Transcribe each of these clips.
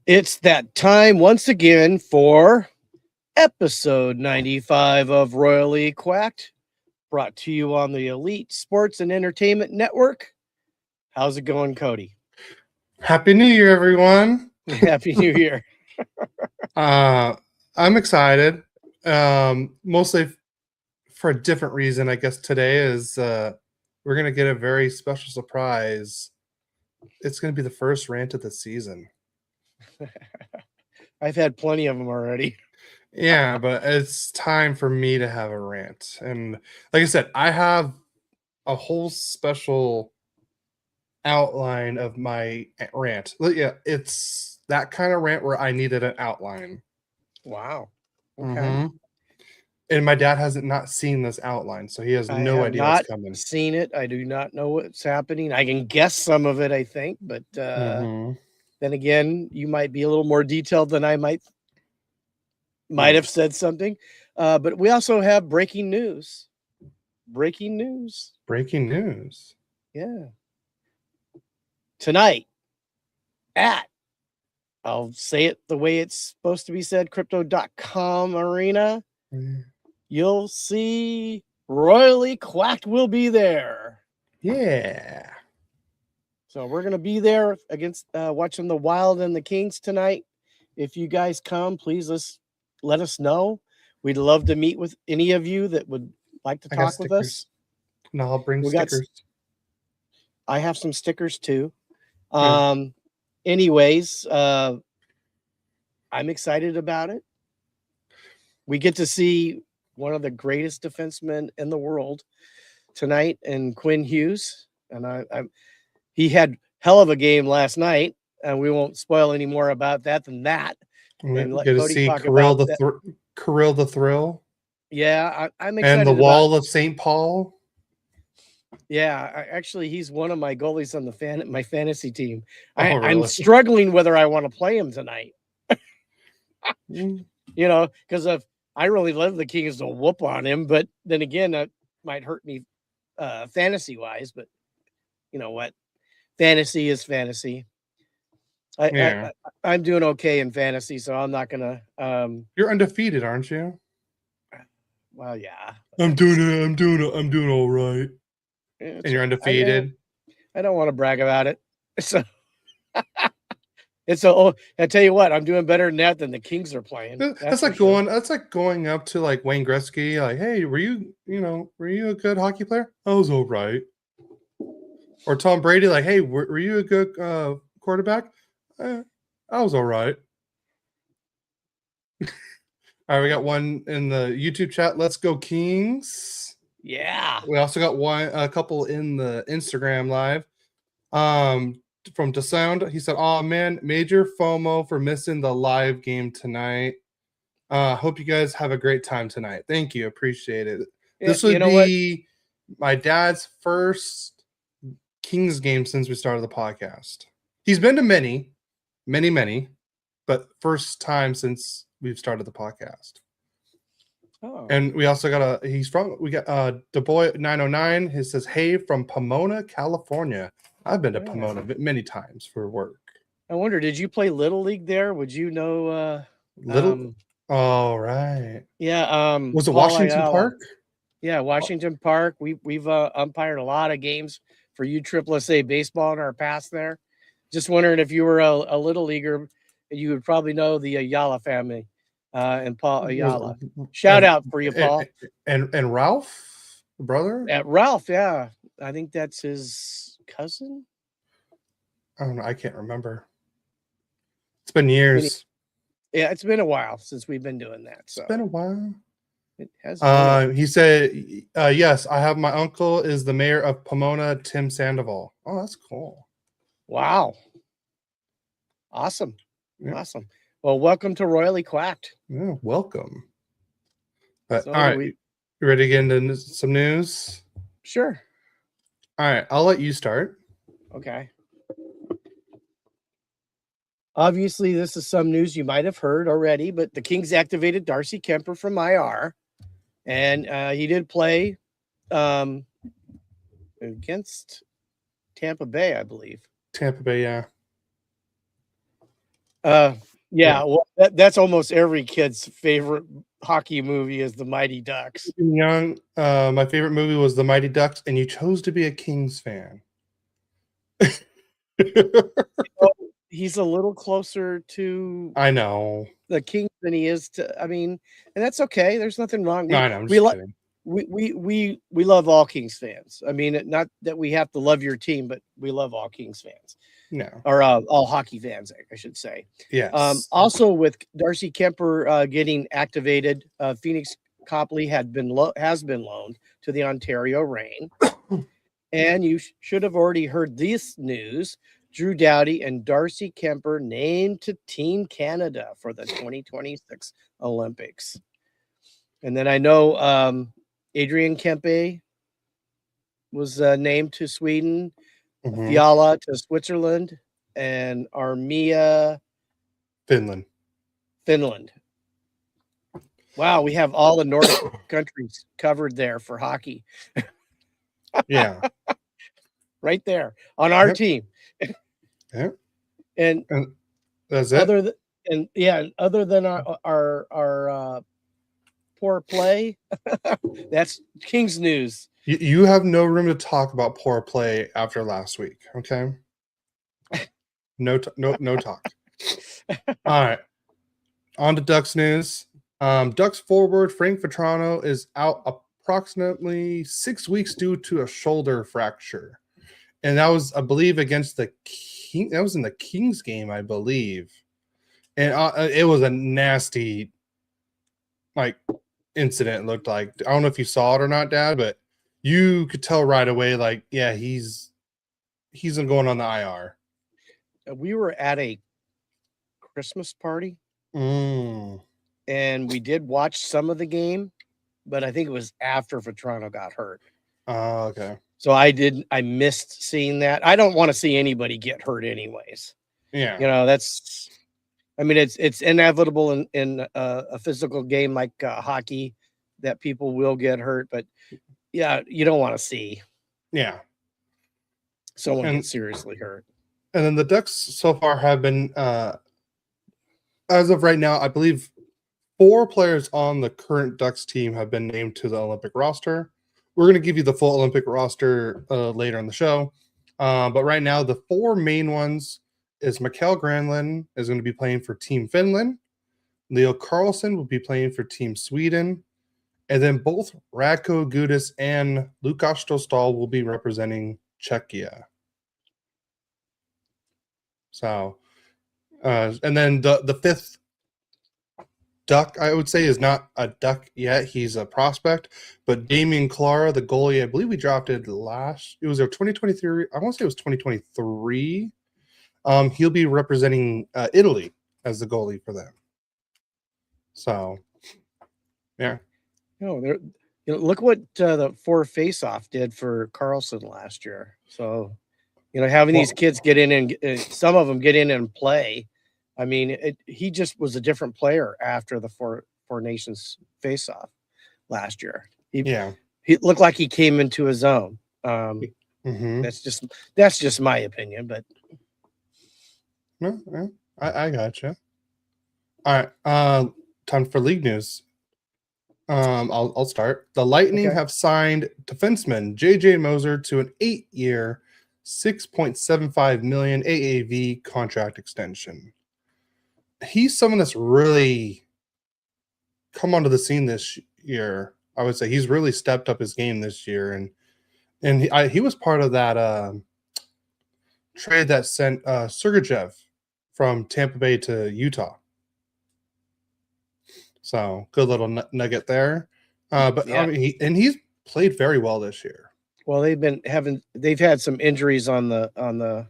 It's that time once again for episode 95 of Royally Quacked, brought to you on the Elite Sports and Entertainment Network. How's it going, Cody? Happy New Year, everyone. Happy New Year. I'm excited. Mostly for a different reason, I guess. Today is we're gonna get a very special surprise. It's gonna be the first rant of the season. I've had plenty of them already. Yeah, but it's time for me to have a rant. And like I said, I have a whole special outline of my rant. Yeah, it's that kind of rant where I needed an outline. Wow. Okay. Mm-hmm. And my dad hasn't not seen this outline, so he has no idea what's coming. Seen it. I do not know what's happening. I can guess some of it, I think, but then again, you might be a little more detailed than I might have said something. But we also have breaking news. Breaking news. Yeah. Tonight at, I'll say it the way it's supposed to be said, crypto.com arena, you'll see Royally Quacked will be there. Yeah. So we're going to be there against watching the Wild and the Kings tonight. If you guys come, please let us know. We'd love to meet with any of you that would like to talk with us. No, I'll bring stickers. I have some stickers too. Anyways, I'm excited about it. We get to see one of the greatest defensemen in the world tonight, and Quinn Hughes. And he had hell of a game last night, and we won't spoil any more about that than that. And let Cody talk about that. Kirill the Thrill. Yeah, I'm excited. And the Wall of St. Paul. Yeah, actually, he's one of my goalies on my fantasy team. Really? I'm struggling whether I want to play him tonight. Because I really love the Kings to whoop on him, but then again, that might hurt me fantasy wise. But you know what? Fantasy is fantasy. I'm doing okay in fantasy, so I'm not gonna. You're undefeated, aren't you? Well, yeah. I'm doing all right. And you're undefeated. I don't want to brag about it. So I tell you what, I'm doing better than that than the Kings are playing. That's like going up to like Wayne Gretzky, like, hey, were you a good hockey player? I was all right. Or Tom Brady, like, hey, were you a good quarterback? I was all right. All right, we got one in the YouTube chat. Let's go Kings. Yeah. We also got a couple in the Instagram live. From DeSound, he said, "Oh man, major FOMO for missing the live game tonight. Hope you guys have a great time tonight. Thank you, appreciate it." This would be my dad's first Kings game since we started the podcast. He's been to many, but first time since we've started the podcast. Oh. And we also got the boy 909. He says, "Hey, from Pomona, California. I've been to Pomona many times for work." I wonder, did you play Little League there? Would you know? Little. All right. Yeah. Was it Washington Park? Yeah, Washington Park. We've umpired a lot of games for USSSA baseball in our past there. Just wondering if you were a Little Leaguer, you would probably know the Ayala family. And Paul Ayala. Shout out for you, Paul. And Ralph, the brother? Ralph, yeah. I think that's his cousin. I don't know. I can't remember. It's been years. Yeah, it's been a while since we've been doing that. So. It's been a while. It has. He said, yes, I have my uncle is the mayor of Pomona, Tim Sandoval. Oh, that's cool. Wow. Awesome. Yeah. Awesome. Well, welcome to Royally Quacked. Yeah, welcome. But, all right, you ready to get into some news? Sure. All right, I'll let you start. Okay. Obviously, this is some news you might have heard already, but the Kings activated Darcy Kuemper from IR, and he did play against Tampa Bay, I believe. Tampa Bay, yeah. Yeah, Yeah. well, that's almost every kid's favorite hockey movie is The Mighty Ducks. Young, my favorite movie was The Mighty Ducks, and you chose to be a Kings fan. Oh, he's a little closer to I know. the Kings than he is to, I mean, and that's okay. There's nothing wrong. No, I know. I'm We just like kidding. we love all Kings fans. I mean, not that we have to love your team, but we love all Kings fans No. or all hockey fans, I should say. Yes. Also, with Darcy Kuemper getting activated, Phoenix Copley has been loaned to the Ontario Reign, and you should have already heard this news. Drew Doughty and Darcy Kuemper named to Team Canada for the 2026 Olympics. And then I know Adrian Kempe was named to Sweden, Fiala to Switzerland, and Armia Finland. Wow, we have all the Nordic countries covered there for hockey. Yeah. Right there on our team. Yeah. And that's it. Other than our poor play, that's Kings news. You have no room to talk about poor play after last week. Okay. No talk. All right. On to Ducks news. Ducks forward Frank Vetrano is out approximately 6 weeks due to a shoulder fracture, and that was, I believe, against the King. That was in the Kings game, I believe, and it was a nasty, incident. It looked like, I don't know if you saw it or not, Dad, but you could tell right away, yeah, he's going on the IR. We were at a Christmas party. And we did watch some of the game, but I think it was after Vetrano got hurt. Oh, okay. So I missed seeing that. I don't want to see anybody get hurt anyways. Yeah. It's inevitable in a physical game like hockey that people will get hurt, but yeah, you don't want to see someone get seriously hurt. And then the Ducks so far have been, as of right now, I believe 4 players on the current Ducks team have been named to the Olympic roster. We're going to give you the full Olympic roster later in the show. But right now, the 4 main ones is Mikael Granlund is going to be playing for Team Finland. Leo Carlsson will be playing for Team Sweden. And then both Radko Gudas and Lukas Dostal will be representing Czechia. So, and then the 5th Duck, I would say, is not a Duck yet. He's a prospect. But Damian Clara, the goalie, I believe we drafted it was 2023. I want to say it was 2023. He'll be representing Italy as the goalie for them. So, yeah. Look what the Faceoff did for Carlson last year. So, having these kids get in and some of them get in and play. I mean, he just was a different player after the Four Nations Faceoff last year. He looked like he came into his own. That's just my opinion, but no, I gotcha. All right, time for league news. I'll start. The Lightning have signed defenseman JJ Moser to an 8-year, $6.75 million AAV contract extension. He's someone that's really come onto the scene this year. I would say he's really stepped up his game this year, and he was part of that trade that sent Sergachev from Tampa Bay to Utah. So good little nugget there. But yeah. I mean, he's played very well this year. Well, they've had some injuries on the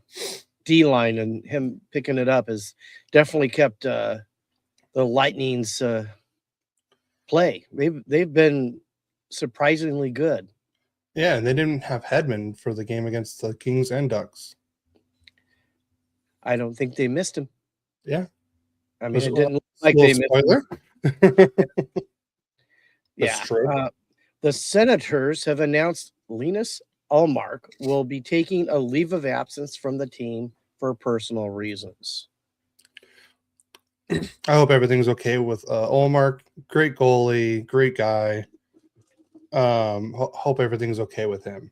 D line, and him picking it up has definitely kept the Lightning's play. They've been surprisingly good. Yeah, and they didn't have Hedman for the game against the Kings and Ducks. I don't think they missed him. Yeah, I mean, it didn't look like they missed him. Yeah. The Senators have announced Linus Ullmark will be taking a leave of absence from the team for personal reasons. I hope everything's okay with Olmark. Great goalie, great guy. Hope everything's okay with him.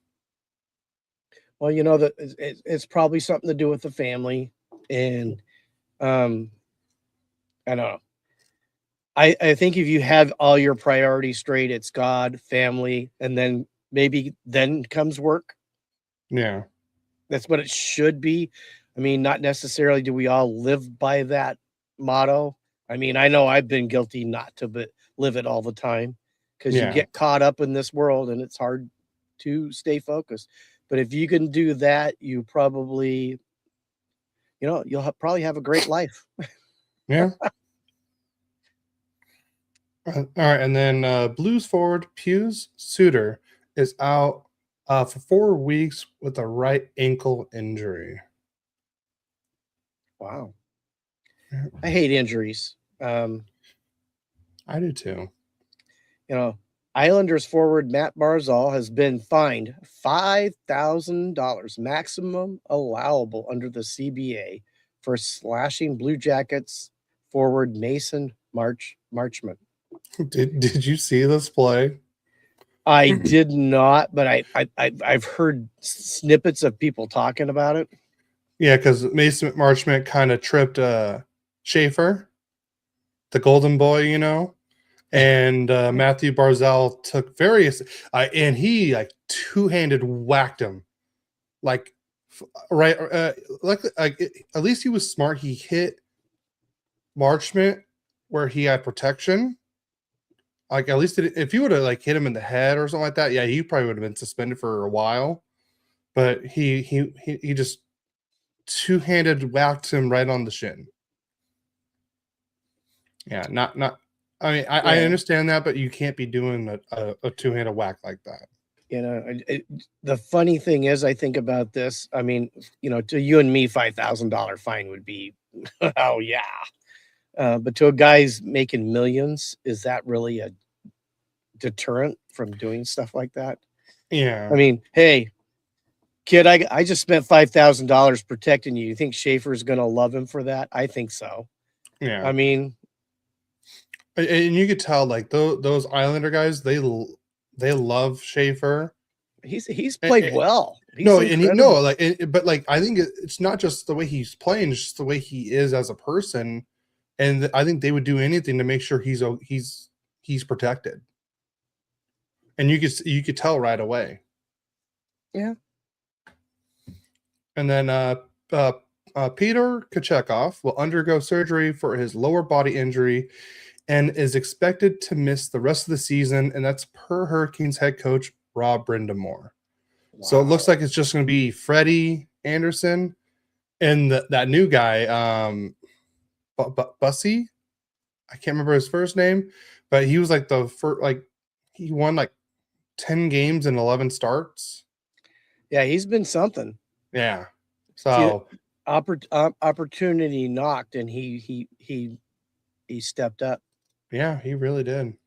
Well, you know that it's probably something to do with the family, and I don't know. I think if you have all your priorities straight, it's God, family, and then maybe then comes work. Yeah. That's what it should be. I mean, not necessarily do we all live by that motto. I mean, I know I've been guilty not to live it all the time because you Yeah. get caught up in this world and it's hard to stay focused. But if you can do that, you probably, you'll probably have a great life. Yeah. All right, and then Blues forward Pius Suter is out for 4 weeks with a right ankle injury. Wow. I hate injuries. I do too. Islanders forward Matt Barzal has been fined $5,000, maximum allowable under the CBA, for slashing Blue Jackets forward Mason Marchment. Did you see this play? I did not, but I've heard snippets of people talking about it. Yeah, because Mason Marchment kind of tripped Schaefer, the golden boy, and Matthew Barzal took various, and he like two-handed whacked him, like right, like at least he was smart. He hit Marchment where he had protection. Like at least if you would have like hit him in the head or something like that, yeah, he probably would have been suspended for a while. But he just two-handed whacked him right on the shin. Yeah, not. I mean, I understand that, but you can't be doing a two-handed whack like that. The funny thing is, I think about this. I mean, to you and me, $5,000 fine would be, oh yeah. But to a guy's making millions, is that really a deterrent from doing stuff like that? Yeah. I mean, hey, kid, I just spent $5,000 protecting you. You think Schaefer's going to love him for that? I think so. Yeah. I mean, and you could tell like those Islander guys, they love Schaefer. He's played well. But like I think it's not just the way he's playing, it's just the way he is as a person. And I think they would do anything to make sure he's protected. And you could tell right away. Yeah. And then Peter Kochetkov will undergo surgery for his lower body injury and is expected to miss the rest of the season. And that's per Hurricanes head coach Rob Brindamore. Wow. So it looks like it's just going to be Freddie Anderson and that new guy, Bussy. I can't remember his first name, but he was like the first, like he won like 10 games and 11 starts. Yeah, he's been something. Yeah. So opportunity knocked and he stepped up. Yeah, he really did.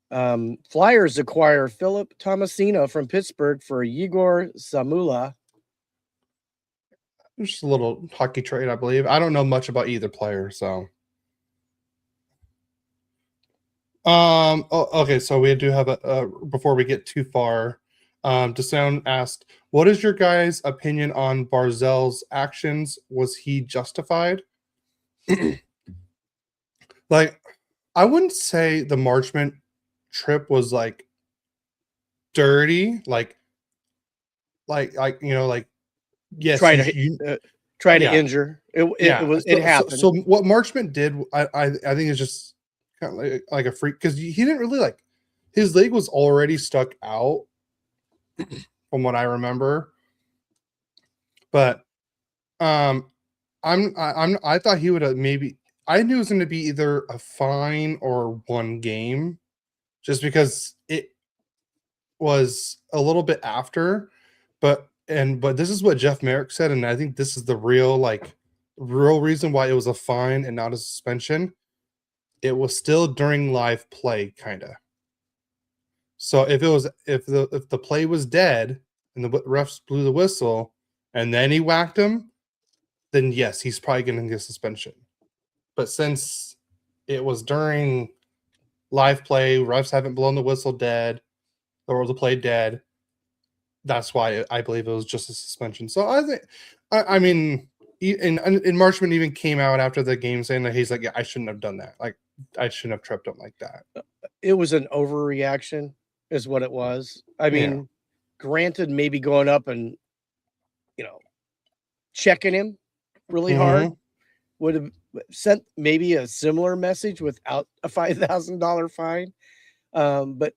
Flyers acquire Philip Tomasino from Pittsburgh for Igor Zamula. Just a little hockey trade, I believe. I don't know much about either player, so. Okay, so we do have before we get too far, DeSound asked, what is your guys' opinion on Barzal's actions? Was he justified? Like, I wouldn't say the Marchment trip was like dirty, like yes, try to injure it happened. So what Marchment did, I think is just kind of like a freak, because he didn't really like, his leg was already stuck out from what I remember, but I thought he would have maybe, I knew it was going to be either a fine or 1 game, just because it was a little bit after, but this is what Jeff Merrick said, and I think this is the real reason why it was a fine and not a suspension. It was still during live play, kind of. So if the play was dead and the refs blew the whistle and then he whacked him, then yes, he's probably going to get suspension. but since it was during live play, refs haven't blown the whistle dead or the play dead. That's why I believe it was just a suspension. So I think, I mean, and Marchman even came out after the game saying that he's like, yeah, I shouldn't have done that. Like, I shouldn't have tripped him like that. It was an overreaction, is what it was. I mean, granted, maybe going up and, checking him really hard would have sent maybe a similar message without a $5,000 fine. But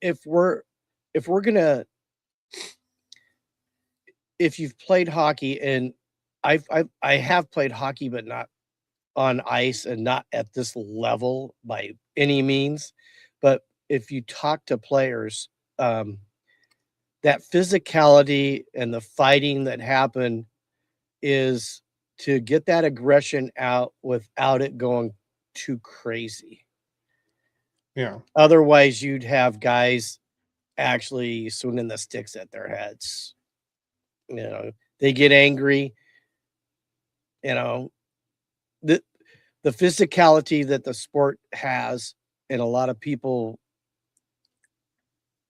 if you've played hockey, and I have played hockey, but not on ice and not at this level by any means. But if you talk to players, that physicality and the fighting that happened is to get that aggression out without it going too crazy. Yeah. Otherwise, you'd have guys actually swinging the sticks at their heads. They get angry. The physicality that the sport has, and a lot of people,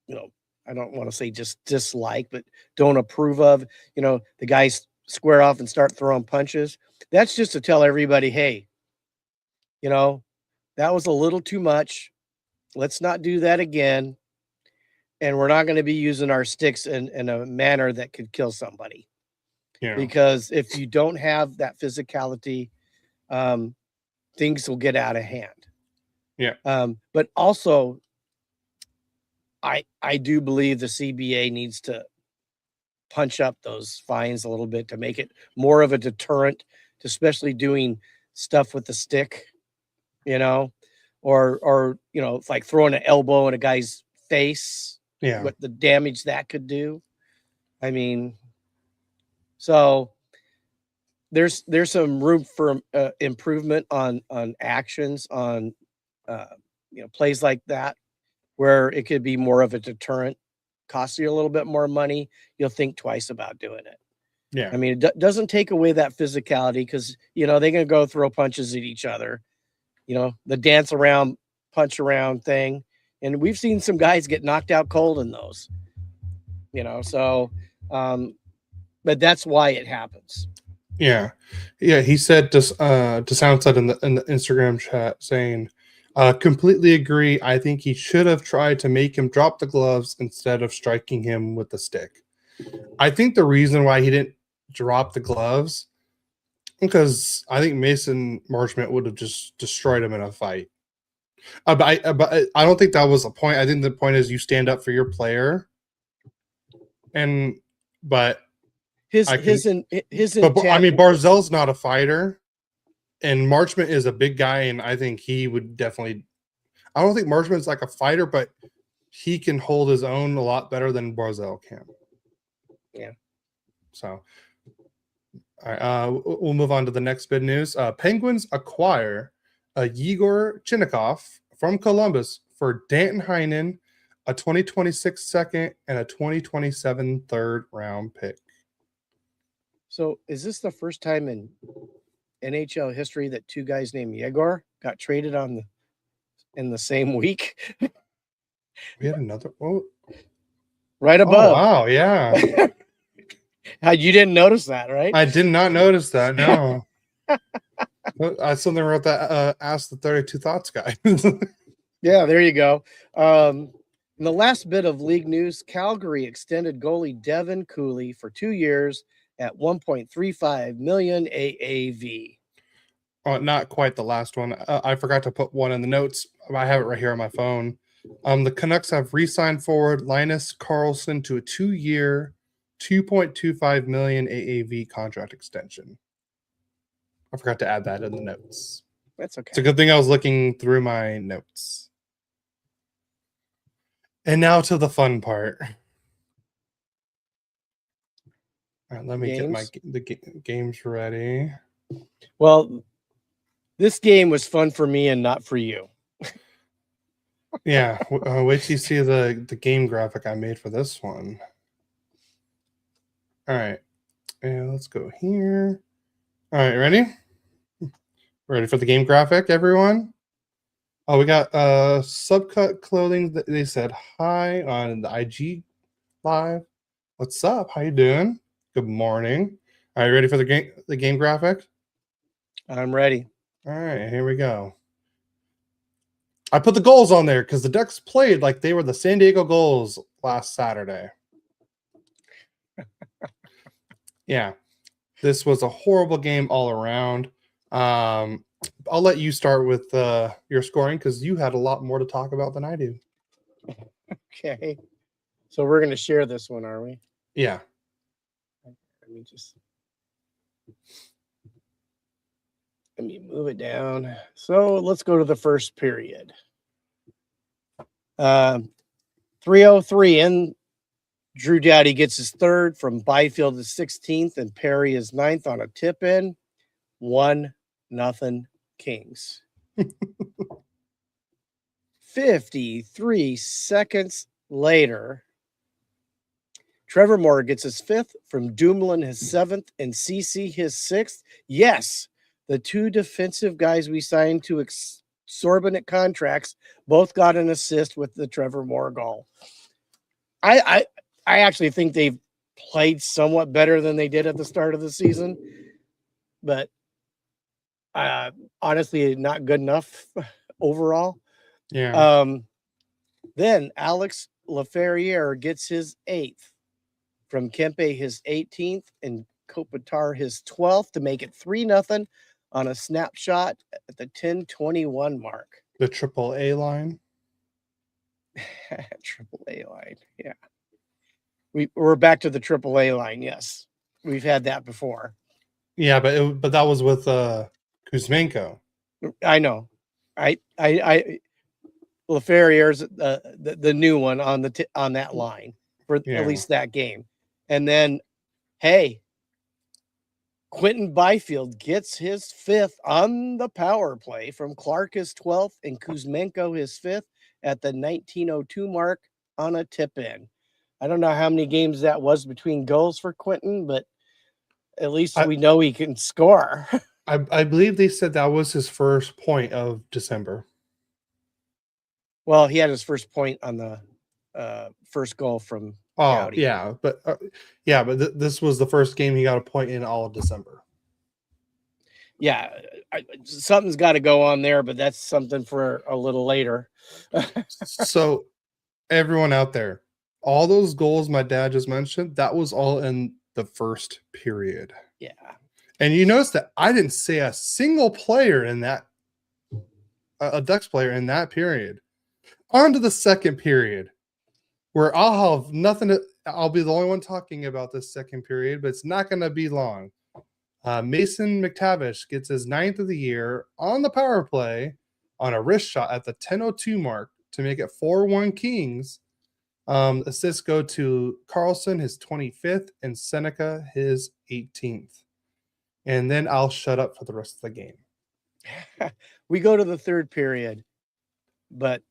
I don't want to say just dislike, but don't approve of, the guys square off and start throwing punches. That's just to tell everybody, hey, that was a little too much. Let's not do that again. And we're not going to be using our sticks in a manner that could kill somebody. Yeah. Because if you don't have that physicality, things will get out of hand. Yeah. But also, I do believe the CBA needs to punch up those fines a little bit to make it more of a deterrent, especially doing stuff with the stick, or like throwing an elbow in a guy's face. Yeah. What the damage that could do. I mean, so there's some room for improvement on actions on plays like that, where it could be more of a deterrent. Costs you a little bit more money, you'll think twice about doing it. Yeah. I mean, it doesn't take away that physicality, because they're gonna go throw punches at each other, the dance around, punch around thing. And we've seen some guys get knocked out cold in those, so but that's why it happens. Yeah. He said to sound said in the Instagram chat saying, completely agree. I think he should have tried to make him drop the gloves instead of striking him with the stick. I think the reason why he didn't drop the gloves, because I think Mason Marchment would have just destroyed him in a fight. But I don't think that was the point. I think the point is you stand up for your player. But Barzell's not a fighter, and Marchment is a big guy, and I think he would definitely. I don't think Marchment's like a fighter, but he can hold his own a lot better than Barzell can. Yeah. So, all right, we'll move on to the next bit news. Penguins acquire Yegor Chinnikov from Columbus for Danton Heinen, a 2026 second and a 2027 third round pick. So is this the first time in NHL history that two guys named Yegor got traded in the same week? We had another. Oh, right above. Oh, wow, yeah. You didn't notice that, right? I did not notice that. No. I something wrote that. Ask the 32 Thoughts guy. Yeah, there you go. In the last bit of league news, Calgary extended goalie Devin Cooley for 2 years at $1.35 million AAV. Oh, not quite the last one. I forgot to put one in the notes. I have it right here on my phone. The Canucks have re-signed forward Linus Karlsson to a 2-year, $2.25 million AAV contract extension. I forgot to add that in the notes. That's okay. It's a good thing I was looking through my notes. And now to the fun part. All right, let me get the games ready. Well, this game was fun for me and not for you. Yeah, wait till you see the game graphic I made for this one. All right, and let's go here. All right, ready? Ready for the game graphic, everyone? Oh, we got Subcut Clothing. They said hi on the IG live. What's up? How you doing? Good morning. Are you ready for the game graphic? I'm ready. All right, here we go. I put the goals on there because the Ducks played like they were the San Diego Gulls last Saturday. Yeah, this was a horrible game all around. I'll let you start with your scoring because you had a lot more to talk about than I do. Okay. So we're going to share this one, are we? Yeah. Let me move it down. So let's go to the first period. 3:03 in. Drew Doughty gets his third from Byfield his 16th and Perry his 9th on a tip in. 1-0 Kings. 53 seconds later, Trevor Moore gets his 5th from Dumoulin his 7th and CC his 6th. Yes, the two defensive guys we signed to exorbitant contracts both got an assist with the Trevor Moore goal. I actually think they've played somewhat better than they did at the start of the season, but honestly, not good enough overall. Yeah. Then Alex Laferriere gets his 8th from Kuemper his 18th and Kopitar his 12th to make it 3-0 on a snapshot at the 10:21 mark. The AAA line. AAA line, yeah. We're back to the AAA line. Yes, we've had that before. Yeah, but that was with Kuzmenko. I know. I Laferriere's the new one on on that line for at least that game, and then hey, Quentin Byfield gets his 5th on the power play from Clark his 12th and Kuzmenko his 5th at the 19:02 mark on a tip in. I don't know how many games that was between goals for Quentin, but at least we know he can score. I believe they said that was his first point of December. Well, he had his first point on the first goal from Doughty. Yeah, but this was the first game he got a point in all of December. Yeah, something's got to go on there, but that's something for a little later. So everyone out there, all those goals my dad just mentioned, that was all in the first period. Yeah. And you notice that I didn't say a single player in that, a Ducks player in that period. On to the second period, where I'll have nothing to, I'll be the only one talking about this second period, but it's not going to be long. Mason McTavish gets his 9th of the year on the power play on a wrist shot at the 10:02 mark to make it 4-1 Kings. Assists go to Carlson, his 25th, and Seneca, his 18th. And then I'll shut up for the rest of the game. We go to the third period, but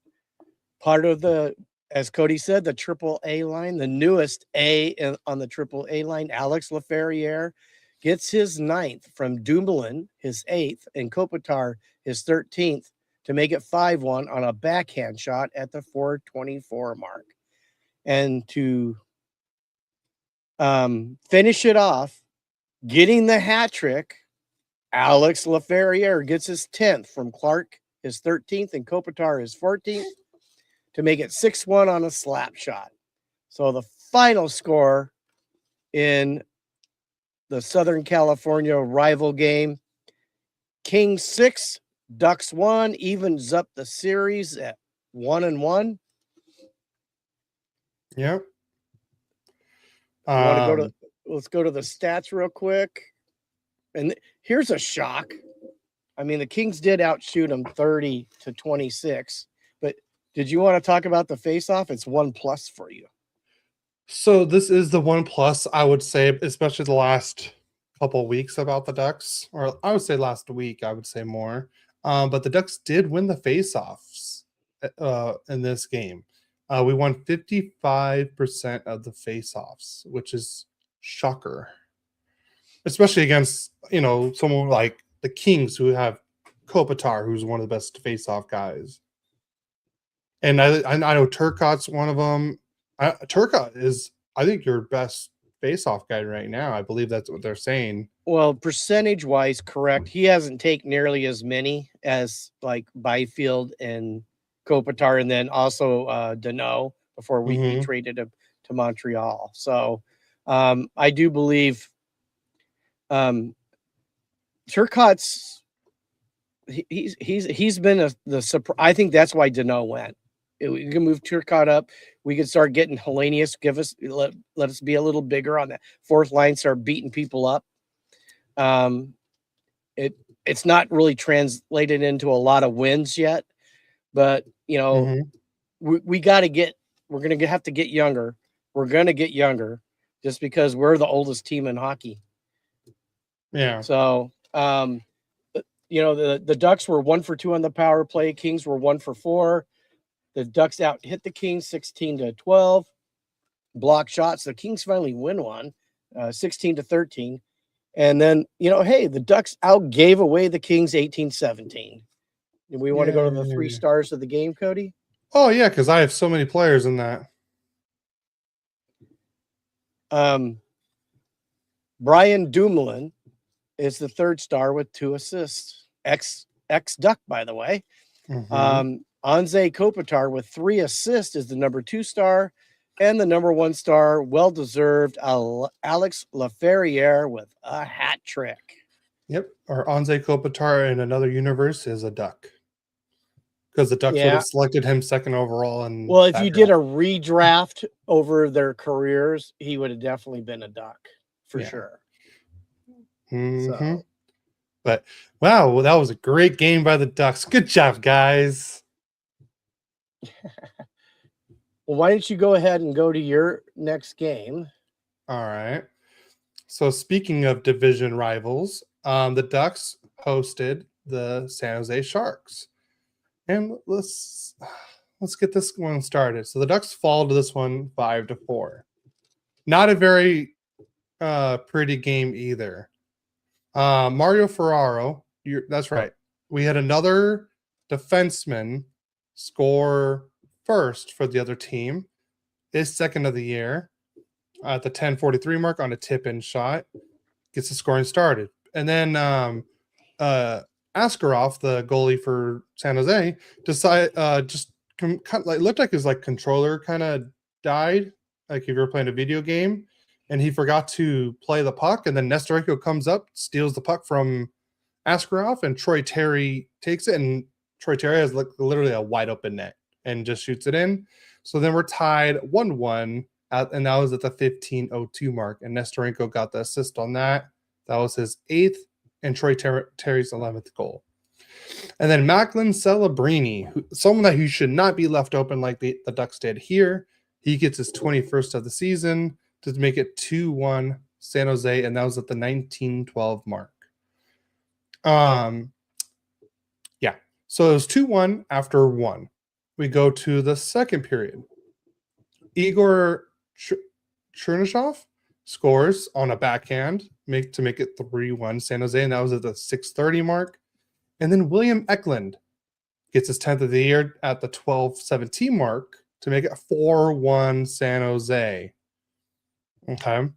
part of the, as Cody said, the AAA line, the newest on the AAA line, Alex Laferriere gets his 9th from Dumoulin, his 8th, and Kopitar, his 13th, to make it 5-1 on a backhand shot at the 4:24 mark. And to finish it off, getting the hat trick, Alex Laferriere gets his 10th from Clark, his 13th, and Kopitar, his 14th, to make it 6-1 on a slap shot. So the final score in the Southern California rival game, Kings 6, Ducks 1, evens up the series at 1-1. Yep. Let's go to the stats real quick. And here's a shock. I mean, the Kings did outshoot them 30-26, but did you want to talk about the face-off? It's 1+ for you. So this is the 1+, I would say, especially the last couple of weeks about the Ducks, or I would say last week, I would say more. But the Ducks did win the face-offs in this game. We won 55% of the face-offs, which is shocker, especially against someone like the Kings, who have Kopitar, who's one of the best face-off guys. And I know Turcotte's one of them. Turcotte is, I think, your best face-off guy right now. I believe that's what they're saying. Well, percentage-wise, correct. He hasn't taken nearly as many as like Byfield and Kopitar, and then also Deneau before we traded him to Montreal. So I do believe Turcotte's he's been the surprise. I think that's why Deneau went. We can move Turcotte up. We can start getting Hellenius. Let us be a little bigger on that fourth line. Start beating people up. It's not really translated into a lot of wins yet, but you know, we got to get. We're going to have to get younger. We're going to get younger, just because we're the oldest team in hockey. Yeah. So, you know, the Ducks were 1 for 2 on the power play. Kings were 1 for 4. The Ducks hit the Kings 16-12. Block shots. The Kings finally win one, 16-13. And then, you know, hey, the Ducks gave away the Kings 18-17. Do we want to go to the 3 stars of the game, Cody? Oh, yeah, because I have so many players in that. Brian Dumoulin is the 3rd star with 2 assists. Ex-Duck, by the way. Anze Kopitar with 3 assists is the number 2 star. And the number 1 star, well-deserved, Alex Laferriere with a hat trick. Yep. Or Anze Kopitar in another universe is a Duck. Because the Ducks would have selected him 2nd overall. And well, if you did a redraft over their careers, he would have definitely been a Duck for sure. So. But, wow, that was a great game by the Ducks. Good job, guys. Well, why don't you go ahead and go to your next game? All right. So speaking of division rivals, the Ducks hosted the San Jose Sharks. And let's get this one started. So the Ducks fall to this one 5-4. Not a very pretty game either. Mario Ferraro, that's right. We had another defenseman score first for the other team. His 2nd of the year at the 10:43 mark on a tip-in shot. Gets the scoring started. And then Askarov, the goalie for San Jose, looked like his controller kind of died, like if you were playing a video game, and he forgot to play the puck, and then Nestorenko comes up, steals the puck from Askarov, and Troy Terry takes it, and Troy Terry has literally a wide open net and just shoots it in. So then we're tied 1-1, and that was at the 15:02 mark, and Nestorenko got the assist on that. That was his 8th and Troy Terry's 11th goal. And then Macklin Celebrini, someone who should not be left open like the Ducks did here. He gets his 21st of the season to make it 2-1 San Jose, and that was at the 1912 mark. So it was 2-1 after 1. We go to the second period. Igor Chernyshov scores on a backhand to make it 3-1 San Jose, and that was at the 6:30 mark. And then William Eklund gets his 10th of the year at the 12:17 mark to make it 4-1 San Jose. Okay.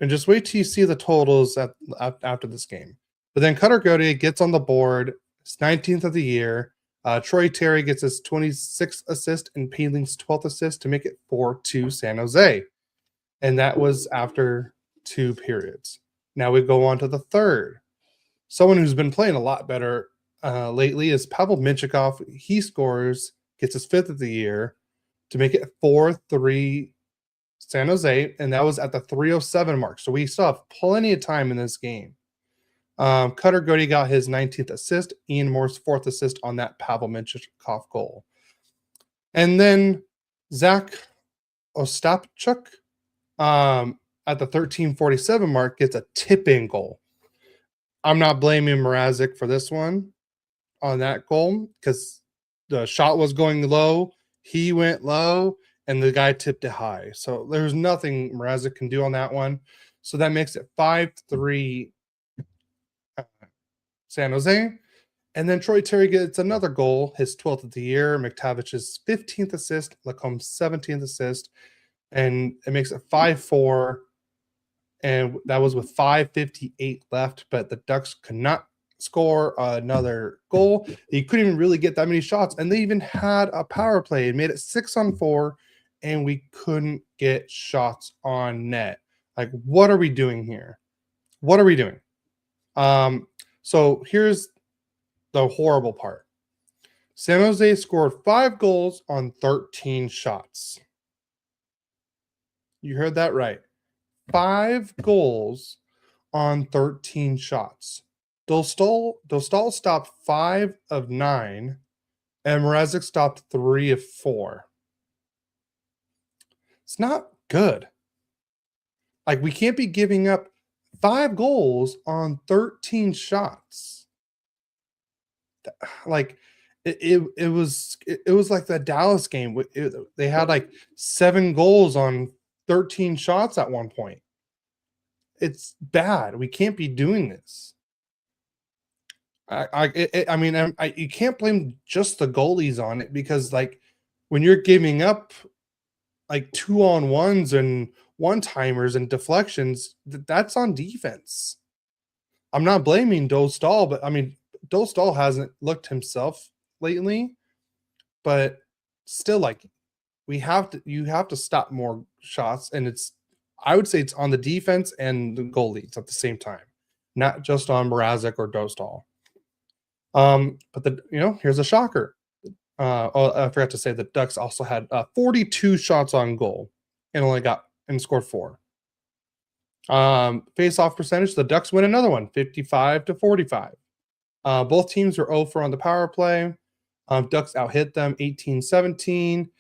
And just wait till you see the totals after this game. But then Cutter Gauthier gets on the board, his 19th of the year. Troy Terry gets his 26th assist and Paling's 12th assist to make it 4-2 San Jose. And that was after 2 periods. Now we go on to the third. Someone who's been playing a lot better lately is Pavel Minchikov. He scores, gets his 5th of the year to make it 4-3 San Jose, and that was at the 3:07 mark. So we still have plenty of time in this game. Cutter Gauthier got his 19th assist, Ian Moore's 4th assist on that Pavel Minchikov goal. And then Zach Ostapchuk at the 13:47 mark gets a tip-in goal. I'm not blaming Mrazek for this one on that goal because the shot was going low. He went low, and the guy tipped it high. So there's nothing Mrazek can do on that one. So that makes it 5-3 San Jose. And then Troy Terry gets another goal, his 12th of the year. McTavish's 15th assist, Lacombe's 17th assist, and it makes it 5-4. And that was with 5:58 left, but the Ducks could not score another goal. They couldn't even really get that many shots, and they even had a power play and made it 6-on-4, and we couldn't get shots on net. Like, what are we doing here? What are we doing? So here's the horrible part. San Jose scored 5 goals on 13 shots. You heard that right. 5 goals on 13 shots. Dostal stopped 5 of 9, and Mrazek stopped 3 of 4. It's not good. Like, we can't be giving up 5 goals on 13 shots. Like, it was like the Dallas game. They had like 7 goals on 13 shots at one point. It's bad. We can't be doing this. I mean, you can't blame just the goalies on it, because like when you're giving up like 2-on-1s and one-timers and deflections, that's on defense. I'm not blaming Dostal, but I mean, Dostal hasn't looked himself lately, but still, like, you have to stop more shots, and I would say it's on the defense and the goalies at the same time, not just on Mrazek or Dostal. But here's a shocker. I forgot to say the Ducks also had 42 shots on goal and scored 4. Face-off percentage, the Ducks win another one, 55-45. Both teams were 0-for on the power play. Ducks out-hit them 18-17.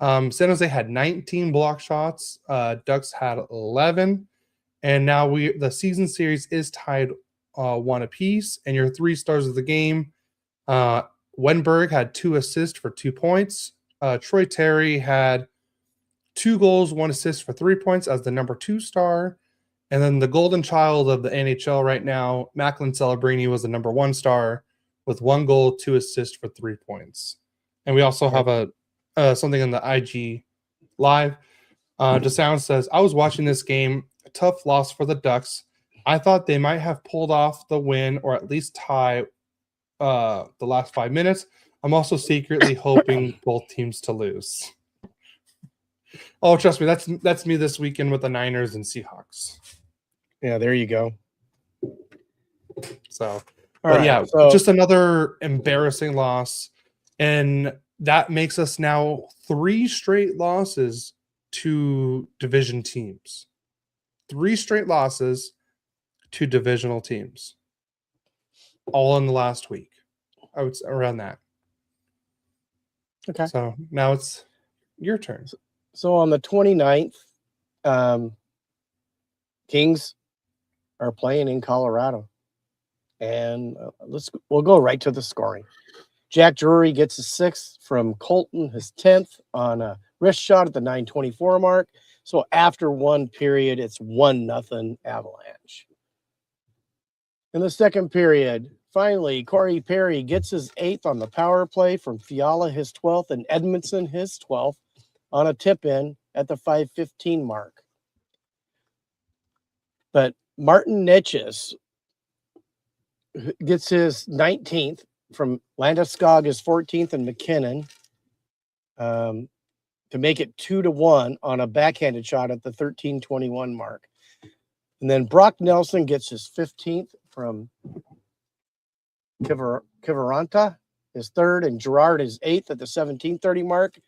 San Jose had 19 block shots. Ducks had 11. And now the season series is tied 1 apiece. And your 3 stars of the game, Wenberg had 2 assists for 2 points. Troy Terry had 2 goals, 1 assist for 3 points as the number 2 star. And then the golden child of the NHL right now, Macklin Celebrini, was the number 1 star with 1 goal, 2 assists for 3 points. And we also have something in the IG live. DeSound says, I was watching this game, a tough loss for the Ducks. I thought they might have pulled off the win or at least tie the last 5 minutes. I'm also secretly hoping both teams to lose. Oh, trust me, that's me this weekend with the Niners and Seahawks. Yeah, there you go. So, just another embarrassing loss. And that makes us now 3 straight losses to division teams. 3 straight losses to divisional teams. All in the last week. I would say around that. Okay. So now it's your turn. So on the 29th, Kings are playing in Colorado. And we'll go right to the scoring. Jack Drury gets a 6th from Colton, his 10th on a wrist shot at the 9:24 mark. So after 1 period, it's 1-0 Avalanche. In the second period, finally, Corey Perry gets his 8th on the power play from Fiala, his 12th, and Edmondson, his 12th, on a tip-in at the 5:15 mark. But Martin Nitches gets his 19th from Landeskog, his 14th, and McKinnon to make it 2-1 on a backhanded shot at the 13:21 mark. And then Brock Nelson gets his 15th from Kiviranta, his 3rd, and Gerard his 8th at the 17:30 mark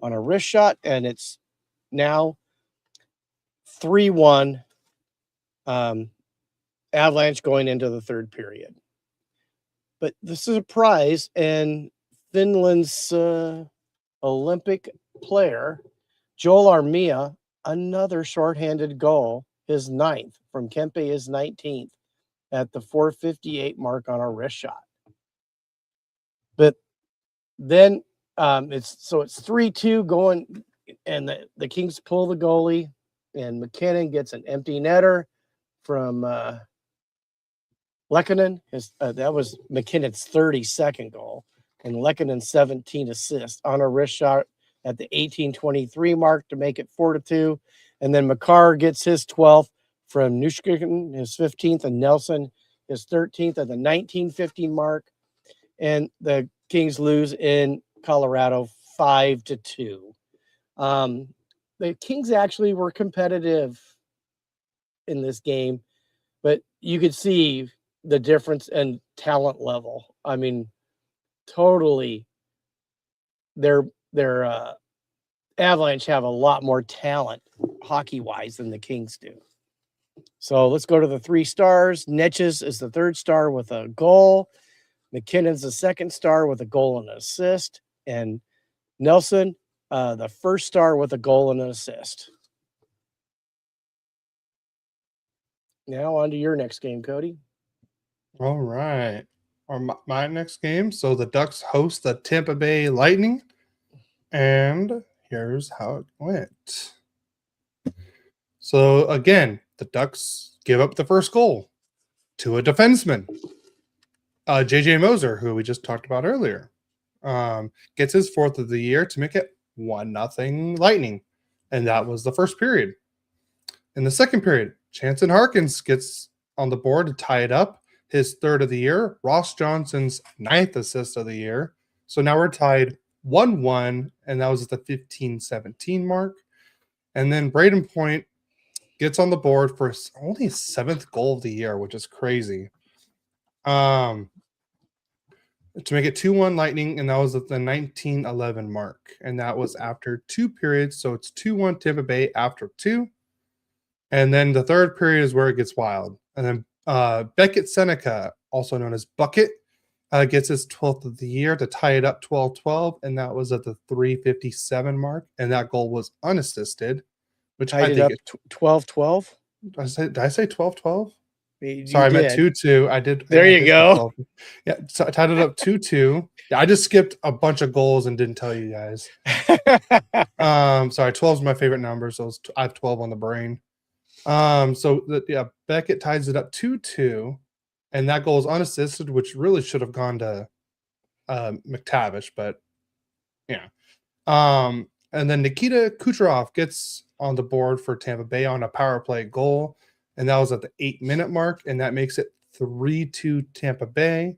on a wrist shot. And it's now 3-1 Avalanche going into the 3rd period. But the surprise, and Finland's Olympic player, Joel Armia, another shorthanded goal, his 9th from Kempe, his 19th at the 4:58 mark on a wrist shot. But then it's 3-2 going, and the Kings pull the goalie, and McKinnon gets an empty netter from Lehkonen, that was McKinnon's 32nd goal, and Lehkonen's 17 assists on a wrist shot at the 18:23 mark to make it 4-2. And then Makar gets his 12th from Nushkin, his 15th, and Nelson his 13th at the 19:50 mark. And the Kings lose in Colorado 5-2. The Kings actually were competitive in this game, but you could see the difference in talent level. I mean, totally. Their Avalanche have a lot more talent hockey-wise than the Kings do. So let's go to the 3 stars. Netches is the 3rd star with a goal. McKinnon's the 2nd star with a goal and an assist. And Nelson, the 1st star with a goal and an assist. Now on to your next game, Cody. All right. My next game. So the Ducks host the Tampa Bay Lightning. And here's how it went. So again, the Ducks give up the first goal to a defenseman. JJ Moser, who we just talked about earlier, gets his 4th of the year to make it 1-0 Lightning. And that was the first period. In the second period, Chanson Harkins gets on the board to tie it up, his 3rd of the year. Ross Johnson's 9th assist of the year. So now we're tied 1-1, and that was at the 15-17 mark. And then Braden Point gets on the board for only his 7th goal of the year, which is crazy. To make it 2-1 Lightning, and that was at the 19-11 mark. And that was after 2 periods, so it's 2-1 Tampa Bay after 2. And then the 3rd period is where it gets wild. And then Beckett Seneca, also known as Bucket, gets his 12th of the year to tie it up 12-12, and that was at the 3:57 mark. And that goal was unassisted, which Tied I it think up 12-12. Did I say 12-12? You Sorry, I meant did. 2-2. I did. There I you did go. 12. Yeah, so I tied it up 2-2. Yeah, I just skipped a bunch of goals and didn't tell you guys. Sorry, 12 is my favorite number, so I have 12 on the brain. Beckett ties it up 2-2, and that goal is unassisted, which really should have gone to McTavish, but yeah. And then Nikita Kucherov gets on the board for Tampa Bay on a power play goal, and that was at the 8-minute mark, and that makes it 3-2 Tampa Bay.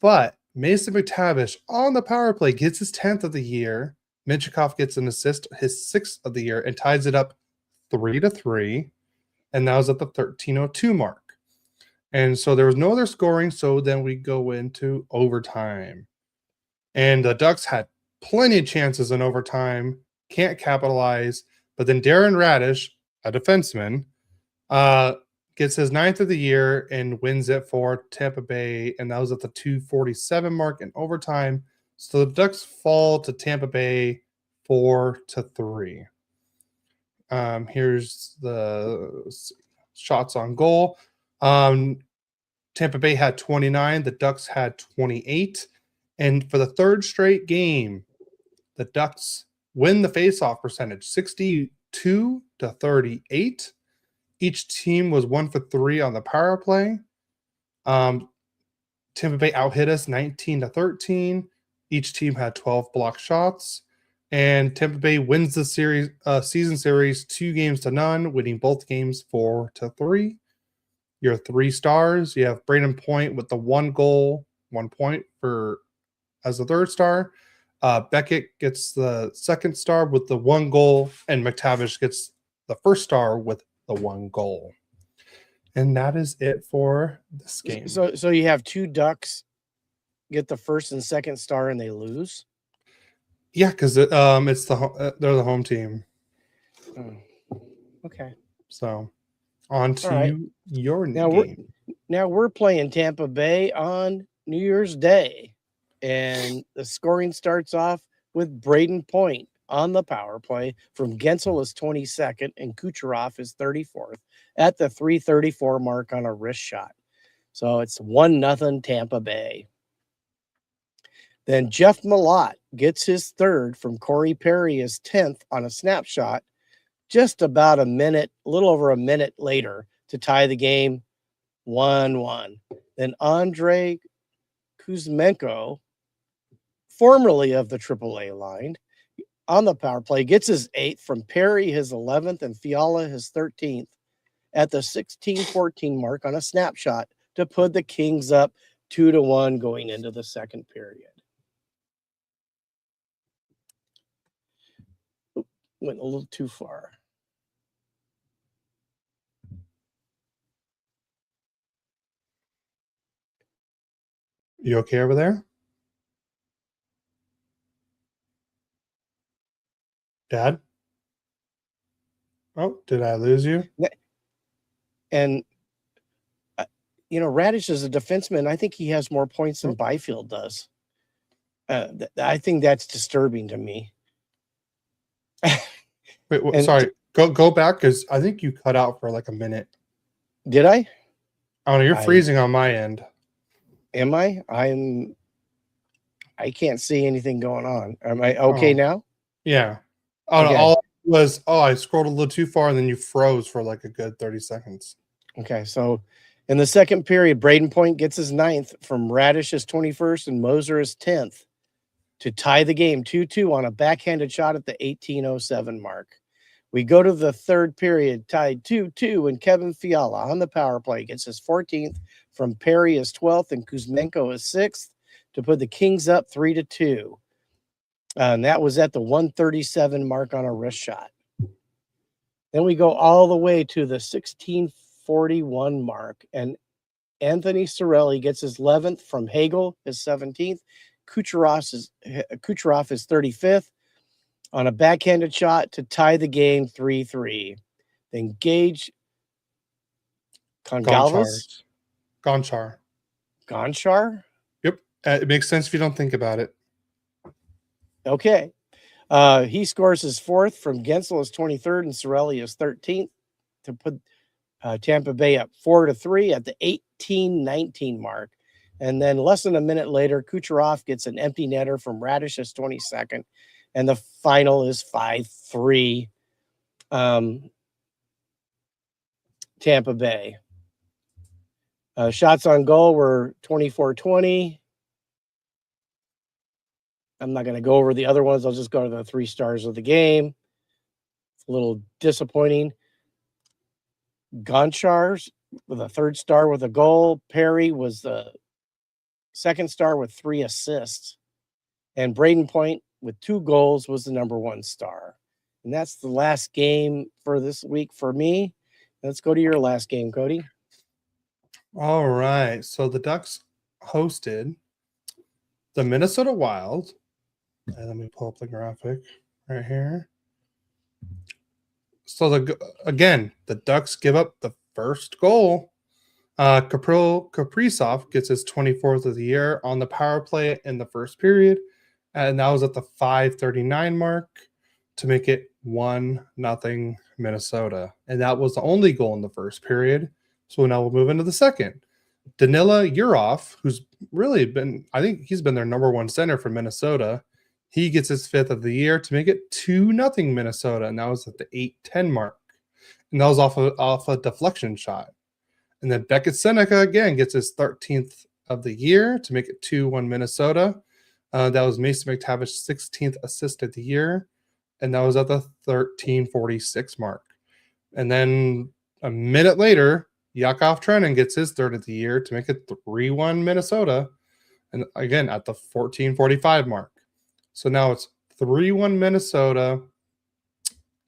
But Mason McTavish on the power play gets his 10th of the year. Minchikov gets an assist, his 6th of the year, and ties it up 3-3, and that was at the 13:02 mark. And so there was no other scoring, so then we go into overtime. And the Ducks had plenty of chances in overtime, can't capitalize, but then Darren Radish, a defenseman, gets his 9th of the year and wins it for Tampa Bay, and that was at the 2:47 mark in overtime. So the Ducks fall to Tampa Bay 4-3. Here's the shots on goal. Tampa Bay had 29. The Ducks had 28. And for the 3rd straight game, the Ducks win the faceoff percentage 62-38. Each team was 1 for 3 on the power play. Tampa Bay outhit us 19-13. Each team had 12 block shots. And Tampa Bay wins the series, season series 2-0, winning both games 4-3. Your 3 stars, you have Braden Point with the 1 goal, 1 point for as the 3rd star. Beckett gets the 2nd star with the 1 goal, and McTavish gets the 1st star with the 1 goal. And that is it for this game. So you have 2 Ducks get the 1st and 2nd star, and they lose. Yeah, because they're the home team. Okay. So on to your game. Now we're playing Tampa Bay on New Year's Day, and the scoring starts off with Braden Point on the power play from Gensel is 22nd and Kucherov is 34th at the 3:34 mark on a wrist shot. So it's 1-0 Tampa Bay. Then Jeff Malott gets his 3rd from Corey Perry, his 10th on a snapshot, just about a little over a minute later to tie the game 1-1. Then Andrei Kuzmenko, formerly of the AAA line, on the power play, gets his 8th from Perry, his 11th, and Fiala, his 13th, at the 16-14 mark on a snapshot to put the Kings up 2-1 going into the second period. Went a little too far. You okay over there? Dad? Oh, did I lose you? And, Radish is a defenseman. I think he has more points than Byfield does. I think that's disturbing to me. Wait, sorry. Go back, because I think you cut out for like a minute. Did I? Oh, no, you're freezing on my end. Am I? I can't see anything going on. Am I okay now? Yeah. Oh, okay. No, all was, I scrolled a little too far, and then you froze for like a good 30 seconds. Okay, so in the second period, Braden Point gets his 9th from Radish his 21st and Moser his 10th to tie the game 2-2 on a backhanded shot at the 18:07 mark. We go to the third period, tied 2-2, and Kevin Fiala on the power play gets his 14th from Perry his 12th and Kuzmenko his 6th to put the Kings up 3-2. And that was at the 137 mark on a wrist shot. Then we go all the way to the 16:41 mark, and Anthony Cirelli gets his 11th from Hagel, his 17th. Kucherov is 35th on a backhanded shot to tie the game 3-3. Then Gage Gonçalves. Gonchar? Yep. It makes sense if you don't think about it. Okay. He scores his 4th from Gensel, his 23rd, and Cirelli his 13th to put Tampa Bay up 4-3 at the 18:19 mark. And then less than a minute later, Kucherov gets an empty netter from Radish's 22nd, and the final is 5-3 Tampa Bay. Shots on goal were 24-20. I'm not going to go over the other ones. I'll just go to the 3 stars of the game. It's a little disappointing. Gonchars with a 3rd star with a goal. Perry was the 2nd star with 3 assists. And Braden Point with 2 goals was the number 1 star. And that's the last game for this week for me. Let's go to your last game, Cody. All right. So the Ducks hosted the Minnesota Wild. And let me pull up the graphic right here. So the Ducks give up the first goal. Kaprizov gets his 24th of the year on the power play in the first period, and that was at the 5:39 mark to make it 1-0 Minnesota. And that was the only goal in the first period. So now we'll move into the second. Danila Yurov, who's really been, I think he's been their number 1 center for Minnesota. He gets his 5th of the year to make it 2-0 Minnesota, and that was at the 8:10 mark. And that was off a deflection shot. And then Beckett Seneca again gets his 13th of the year to make it 2-1 Minnesota. That was Mason McTavish's 16th assist of the year, and that was at the 13:46 mark. And then a minute later, Yakov Trenin gets his 3rd of the year to make it 3-1 Minnesota, and again at the 14:45 mark. So now it's 3-1 Minnesota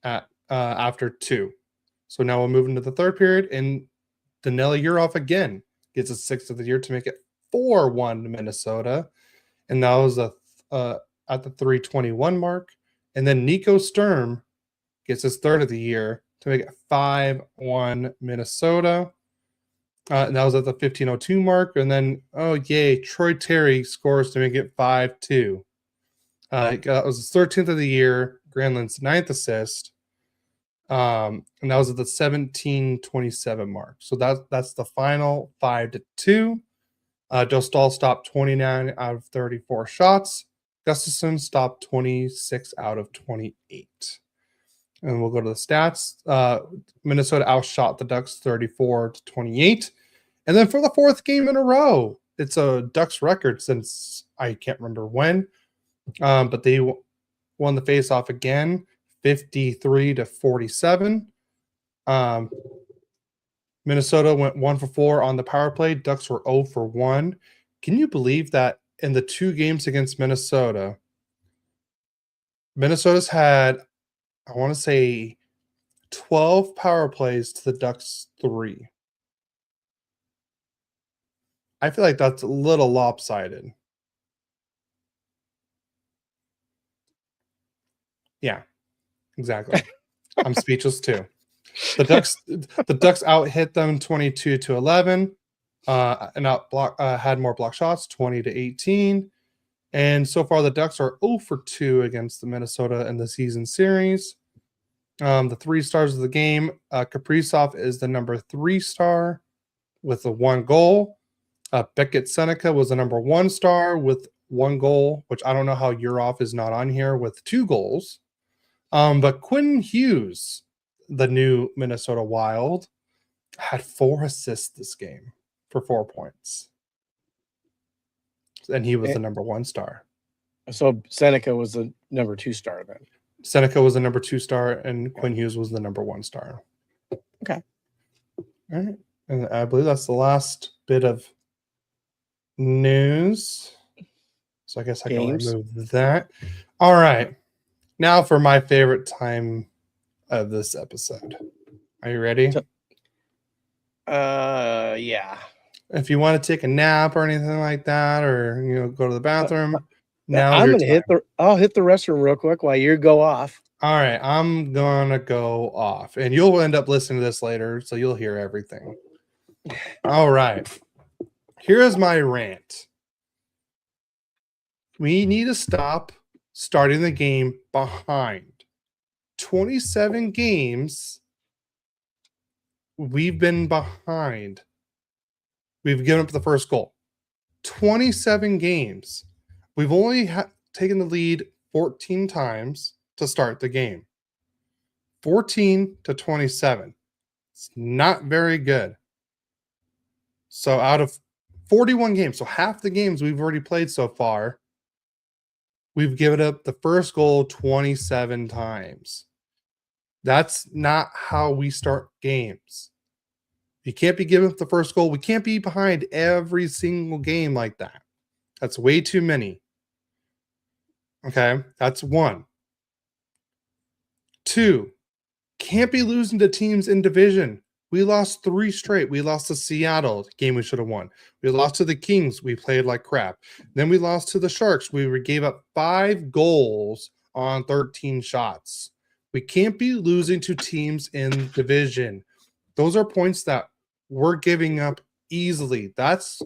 at after 2. So now we'll move into the third period, and Danila Yurov again gets his 6th of the year to make it 4-1 Minnesota, and that was at the 3:21 mark. And then Nico Sturm gets his 3rd of the year to make it 5-1 Minnesota. And that was at the 15:02 mark. And then, Troy Terry scores to make it 5-2. That was his 13th of the year, Granlund's 9th assist. And that was at the 17:27 mark. So that's the final 5-2. Dostal stopped 29 out of 34 shots. Gustafsson stopped 26 out of 28. And we'll go to the stats. Minnesota outshot the Ducks 34-28. And then for the fourth game in a row, it's a Ducks record since I can't remember when, but they won the faceoff again, 53-47. Minnesota went 1 for 4 on the power play. Ducks were 0 for 1. Can you believe that in the 2 games against Minnesota, Minnesota's had, I want to say, 12 power plays to the Ducks 3. I feel like that's a little lopsided. Yeah, exactly. I'm speechless too. The Ducks out hit them 22-11, and had more block shots, 20-18. And so far, the Ducks are 0 for 2 against the Minnesota in the season series. The 3 stars of the game, Kaprizov is the number 3 star with the 1 goal. Beckett Seneca was the number 1 star with 1 goal, which I don't know how Urov is not on here with 2 goals. But Quinn Hughes, the new Minnesota Wild, had 4 assists this game for 4 points. And he was the number 1 star. So Seneca was the number 2 star then. Seneca was the number 2 star, and Quinn Hughes was the number 1 star. Okay. All right. And I believe that's the last bit of news. So I guess I can remove that. All right. Now for my favorite time of this episode. Are you ready? Yeah. If you want to take a nap or anything like that, or go to the bathroom, now I'm gonna I'll hit the restroom real quick while you go off. All right, I'm gonna go off, and you'll end up listening to this later, so you'll hear everything. All right, here's my rant. We need to stop starting the game behind. 27 games, we've been behind. We've given up the first goal. 27 games. We've only taken the lead 14 times to start the game. 14-27. It's not very good. So out of 41 games, so half the games we've already played so far, we've given up the first goal 27 times. That's not how we start games. You can't be giving up the first goal. We can't be behind every single game like that. That's way too many. Okay, that's 1. 2, can't be losing to teams in division. We lost 3 straight. We lost to Seattle, game we should have won. We lost to the Kings. We played like crap. Then we lost to the Sharks. We gave up 5 goals on 13 shots. We can't be losing to teams in division. Those are points that we're giving up easily. That's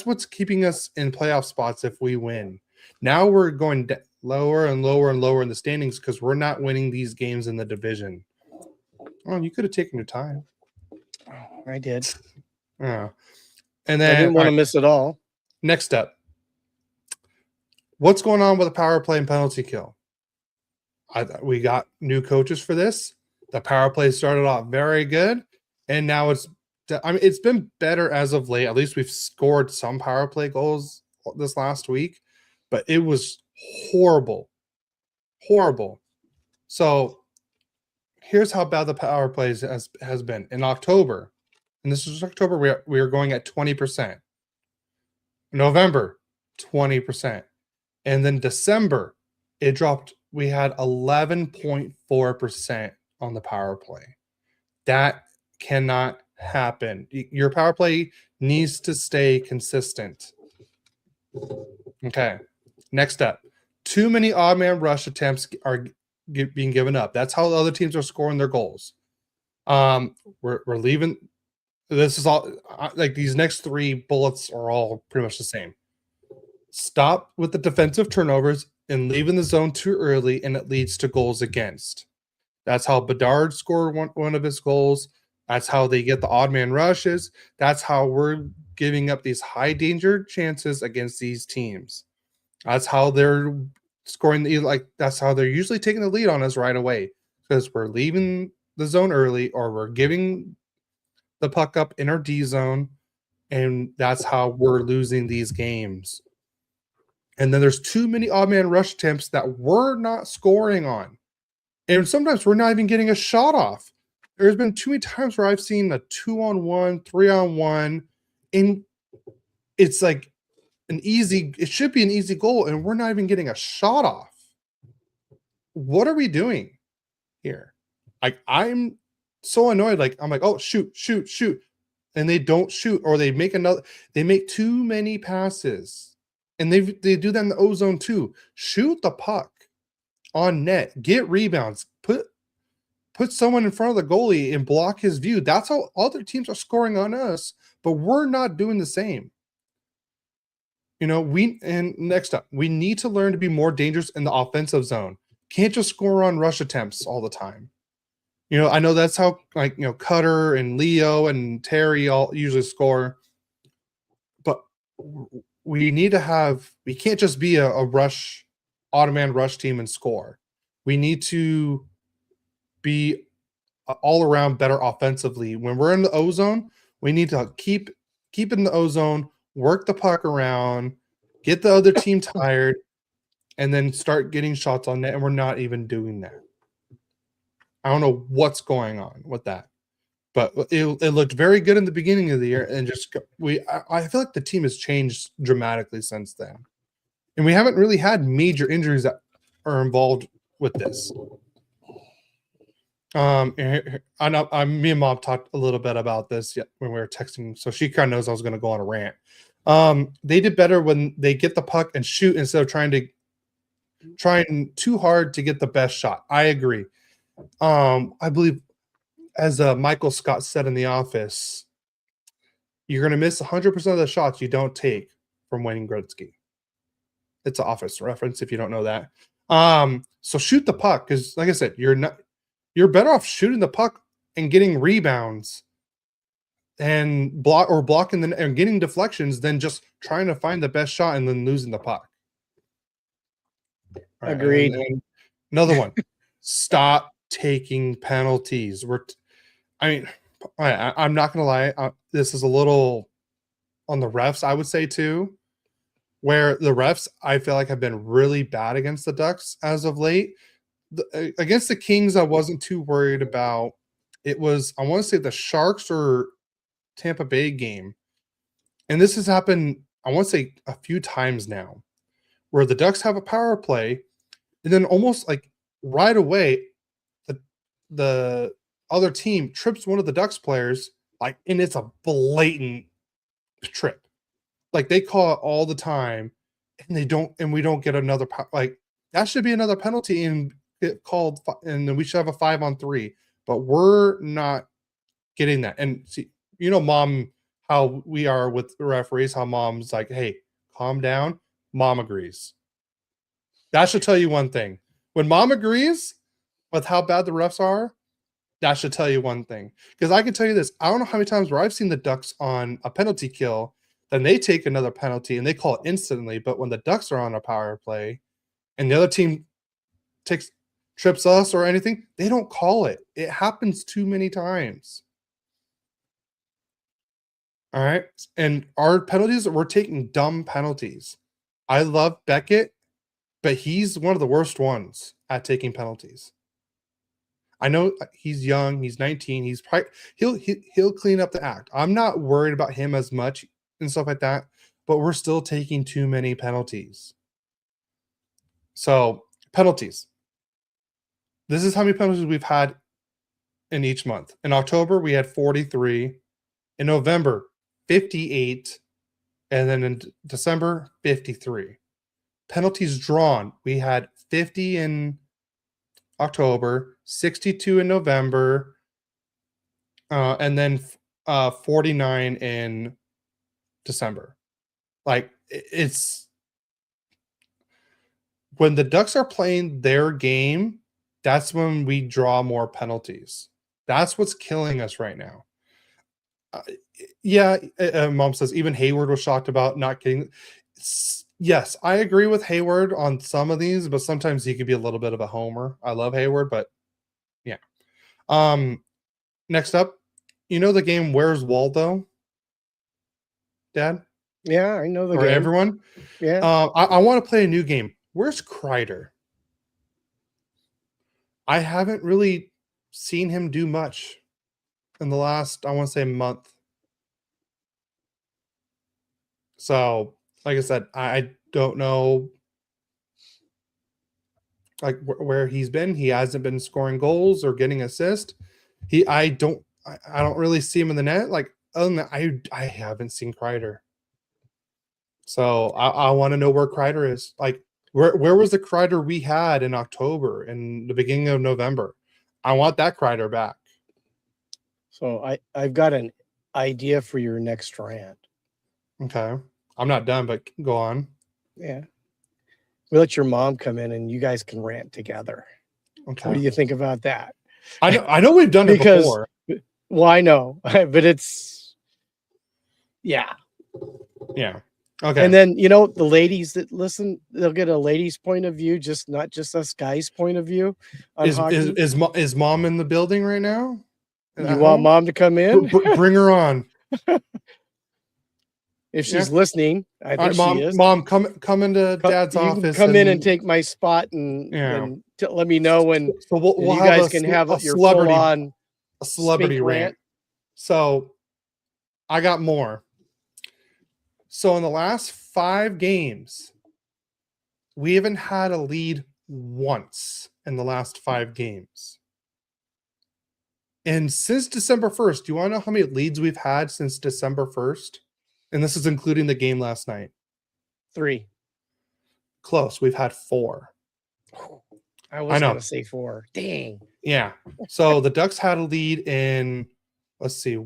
what's keeping us in playoff spots if we win. Now we're going lower and lower and lower in the standings because we're not winning these games in the division. Oh, you could have taken your time. Oh, I did. Yeah. And then I didn't want to miss it all. Next up. What's going on with the power play and penalty kill? We got new coaches for this. The power play started off very good, and now it's been better as of late. At least we've scored some power play goals this last week, but it was horrible. So here's how bad the power plays has been. In October, and this is October, we are going at 20%. November, 20%. And then December, it dropped. We had 11.4% on the power play. That cannot happen. Your power play needs to stay consistent. Okay. Next up. Too many odd man rush attempts are being given up. That's how the other teams are scoring their goals. We're leaving. This is all like these next 3 bullets are all pretty much the same. Stop with the defensive turnovers and leaving the zone too early, and it leads to goals against. That's how Bedard scored one of his goals. That's how they get the odd man rushes. That's how we're giving up these high danger chances against these teams. That's how they're scoring that's how they're usually taking the lead on us right away, because we're leaving the zone early or we're giving the puck up in our D zone and that's how we're losing these games. And then there's too many odd man rush attempts that we're not scoring on. And sometimes we're not even getting a shot off. There's been too many times where I've seen a 2-on-1, 3-on-1, and it's like it should be an easy goal, and we're not even getting a shot off. What are we doing here? Like, I'm so annoyed. Like, I'm like, oh, shoot. And they don't shoot, or they make too many passes. And they do that in the O-zone too. Shoot the puck on net, get rebounds, put someone in front of the goalie and block his view. That's how other teams are scoring on us, but we're not doing the same. Next up, we need to learn to be more dangerous in the offensive zone. Can't just score on rush attempts all the time. I know that's how Cutter and Leo and Terry all usually score, but we can't just be a automatic rush team and score. We need to be all around better offensively. When we're in the O-zone, we need to keep in the O-zone, work the puck around, get the other team tired, and then start getting shots on net, and we're not even doing that. I don't know what's going on with that, but it looked very good in the beginning of the year, and I feel like the team has changed dramatically since then, and we haven't really had major injuries that are involved with this. Me and Mom talked a little bit about this when we were texting, so she kind of knows I was going to go on a rant. They did better when they get the puck and shoot instead of trying too hard to get the best shot. I agree. I believe, as Michael Scott said in The Office, you're going to miss 100% of the shots you don't take from Wayne Gretzky. It's an Office reference if you don't know that. So shoot the puck, because, like I said, you're better off shooting the puck and getting rebounds and blocking and getting deflections than just trying to find the best shot and then losing the puck. Agreed. And another one. Stop taking penalties. I'm not gonna lie. This is a little on the refs, I would say too, where the refs I feel like have been really bad against the Ducks as of late. Against the Kings, I wasn't too worried about. It was, I want to say, the Sharks or Tampa Bay game, and this has happened, I want to say, a few times now, where the Ducks have a power play, and then almost like right away, the other team trips one of the Ducks players, and it's a blatant trip. Like, they call it all the time, and we don't get another. That should be another penalty and get called, and then we should have a 5-on-3. But we're not getting that. And see, Mom, how we are with the referees, how Mom's like, hey, calm down. Mom agrees. That should tell you one thing. When Mom agrees with how bad the refs are, that should tell you one thing. Because I can tell you this, I don't know how many times where I've seen the Ducks on a penalty kill, then they take another penalty and they call it instantly. But when the Ducks are on a power play and the other team trips us or anything, they don't call it. It happens too many times. All right. And our penalties, we're taking dumb penalties. I love Beckett, but he's one of the worst ones at taking penalties. I know he's young. He's 19. He's probably he'll clean up the act. I'm not worried about him as much and stuff like that, but we're still taking too many penalties. So, penalties. This is how many penalties we've had in each month. In October, we had 43. In November, 58. And then in December, 53. Penalties drawn, we had 50 in October, 62 in November, and then 49 in December. It's when the Ducks are playing their game, that's when we draw more penalties. That's what's killing us right now. Mom says even Hayward was shocked about not getting. Yes, I agree with Hayward on some of these, but sometimes he could be a little bit of a homer. I love Hayward, but yeah. Next up, the game Where's Waldo? Dad, Yeah, I know the or game. everyone. Yeah. I want to play a new game. Where's Kreider? I haven't really seen him do much in the last, I want to say, month. So, like I said, I don't know like where he's been. He hasn't been scoring goals or getting assists. I don't really see him in the net. Like, other than that, I haven't seen Kreider. So I want to know where Kreider is. Like, where was the Kreider we had in October and the beginning of November? I want that Kreider back. So I've got an idea for your next rant. Okay. I'm not done, but go on. Yeah. We'll let your mom come in and you guys can rant together. Okay. What do you think about that? I know we've done it before. Well, I know, but it's yeah. Yeah. Okay. And then, the ladies that listen, they'll get a lady's point of view, not just us guys' point of view on hockey. Is mom in the building right now? You want mom to come in? Bring her on. If she's listening, I think she is. Mom, come into Dad's office. Come in and take my spot and let me know when. So we'll you have guys can have your full-on a celebrity rant. So I got more. So in the last 5 games, we haven't had a lead once in the last 5 games. And since December 1st, do you want to know how many leads we've had since December 1st? And this is including the game last night. 3. Close. We've had 4. I was going to say 4. Dang. Yeah. So the Ducks had a lead in, let's see,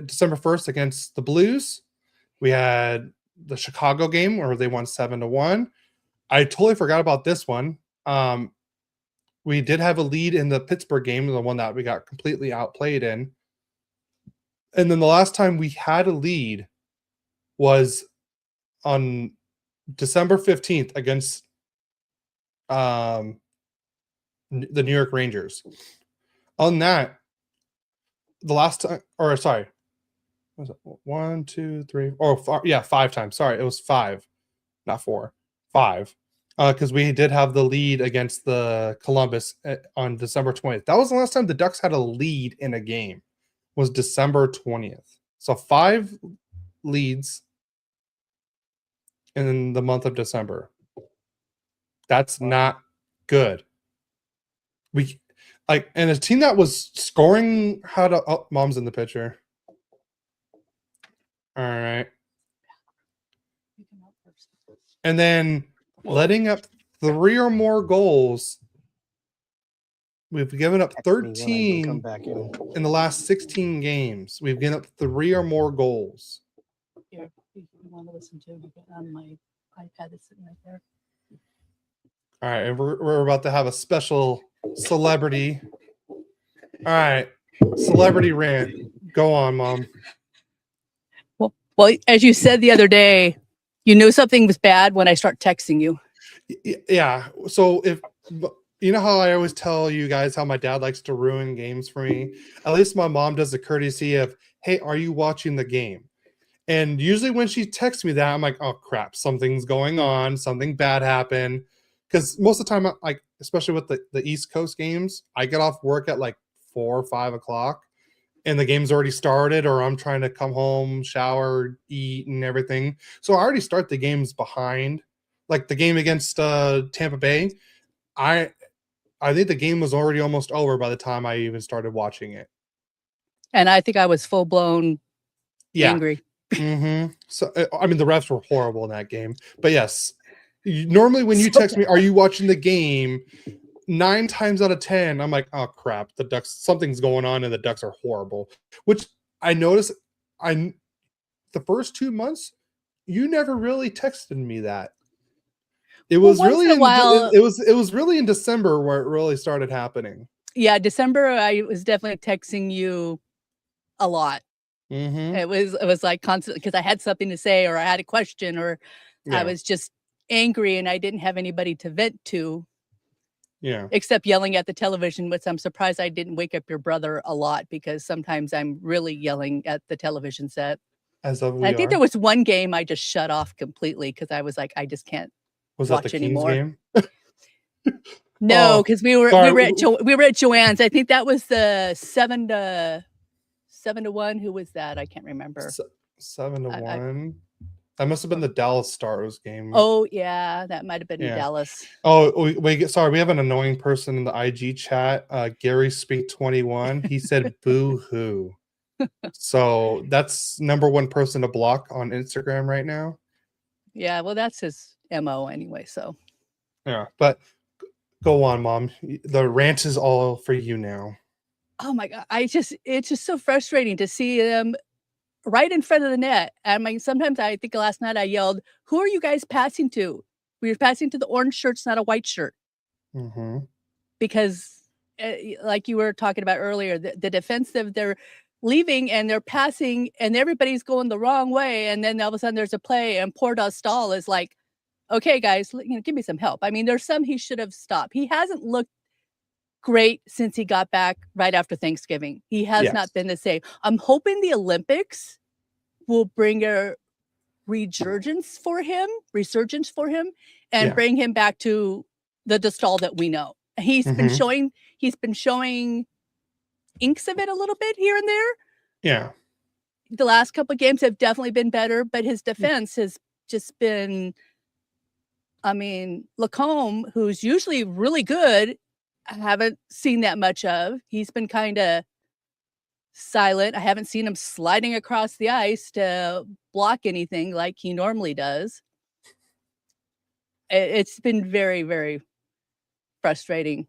December 1st against the Blues. We had the Chicago game where they won 7-1. I totally forgot about this one. We did have a lead in the Pittsburgh game, the one that we got completely outplayed in. And then the last time we had a lead was on December 15th against the New York Rangers. On that, the last time, or sorry, was it 1, 2, 3, or 5 times. Sorry, it was 5, not 4, 5. Because we did have the lead against the Columbus on December 20th. That was the last time the Ducks had a lead in a game. Was December 20th. So 5 leads in the month of December. That's not good. And a team that was scoring mom's in the picture. All right. And then letting up 3 or more goals. We've given up 13 in the last 16 games. We've given up 3 or more goals. Here, if you want to listen to it on my iPad, it's sitting right there. All right, and we're about to have a special celebrity. All right, celebrity rant. Go on, Mom. Well, as you said the other day, you knew something was bad when I start texting you. Yeah. So if you know how I always tell you guys how my dad likes to ruin games for me, at least my mom does the courtesy of, "Hey, are you watching the game?" And usually when she texts me that, I'm like, "Oh crap, something's going on, something bad happened." Because most of the time, like especially with the East Coast games, I get off work at like 4 or 5 o'clock, and the game's already started, or I'm trying to come home, shower, eat, and everything. So I already start the games behind. Like the game against Tampa Bay, I think the game was already almost over by the time I even started watching it. And I think I was full blown angry. Mm-hmm. So I mean, the refs were horrible in that game. But yes, normally when you text me, "Are you watching the game?" 9 times out of 10, I'm like, "Oh crap, the Ducks, something's going on, and the Ducks are horrible." Which I noticed. The first 2 months, you never really texted me that. It was really it was really in December where it really started happening. Yeah, December I was definitely texting you a lot. Mm-hmm. It was like constant because I had something to say or I had a question or I was just angry and I didn't have anybody to vent to. Yeah. Except yelling at the television, which I'm surprised I didn't wake up your brother a lot because sometimes I'm really yelling at the television set. as of I we think are. there was one game I just shut off completely because I was like, I just can't Was that watch the Kings anymore. game? No, Oh, because we were sorry. we were at Joanne's. I think that was the 7-1. Who was that? I can't remember. 7-1. That must have been the Dallas Stars game. Oh yeah, that might have been Yeah. Dallas. Oh, sorry. We have an annoying person in the IG chat. Gary Spink 21. He said boo hoo. So that's number one person to block on Instagram right now. Yeah, well, that's his MO anyway. So Yeah, but go on, Mom. The rant is all for you now. oh my god, it's just so frustrating to see them right in front of the net. I mean, sometimes I think last night I yelled, "Who are you guys passing to?" We were passing to the orange shirts, not a white shirt. Mm-hmm. Because like you were talking about earlier, the defensive, they're leaving and they're passing and everybody's going the wrong way. And then all of a sudden there's a play and poor Dostal is like, okay, guys, give me some help. I mean, there's some he should have stopped. He hasn't looked great since he got back right after Thanksgiving. He has not been the same. I'm hoping the Olympics will bring a resurgence for him, and bring him back to the Dostal that we know. He's been showing inks of it a little bit here and there. Yeah. The last couple of games have definitely been better, but his defense has just been, I mean, Lacombe, who's usually really good, I haven't seen that much of. He's been kind of silent. I haven't seen him sliding across the ice to block anything like he normally does. It's been very, very frustrating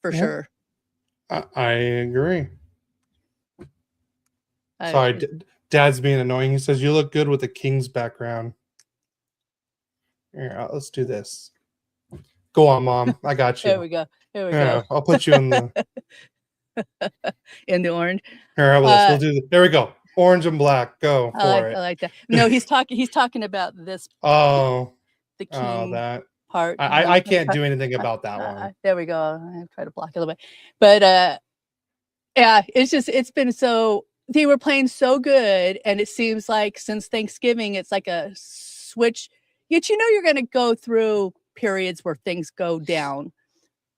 for sure. I agree. Sorry, Dad's being annoying. He says, you look good with the Kings background. Here, let's do this. Go on, Mom. I got you. There we go. Go. I'll put you in the in the orange. Here, how about this? We'll do there we go. Orange and black. Go for it. I like that. No, he's talking about this. Oh, the king that part. I can't do anything about that one. There we go. I try to block it a little bit, but yeah, it's been so. They were playing so good, and it seems like since Thanksgiving, it's like a switch. Yet you're going to go through periods where things go down.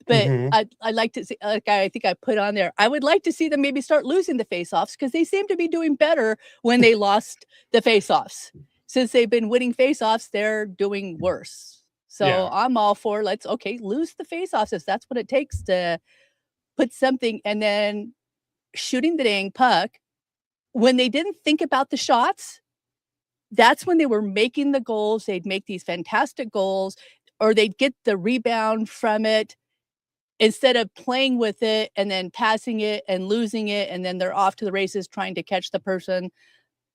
But I'd like to see, like I think I put on there, I would like to see them maybe start losing the faceoffs because they seem to be doing better when they lost the faceoffs. Since they've been winning faceoffs, they're doing worse. So I'm all for lose the faceoffs if that's what it takes to put something, and then shooting the dang puck. When they didn't think about the shots, that's when they were making the goals. They'd make these fantastic goals, or they'd get the rebound from it instead of playing with it and then passing it and losing it. And then they're off to the races trying to catch the person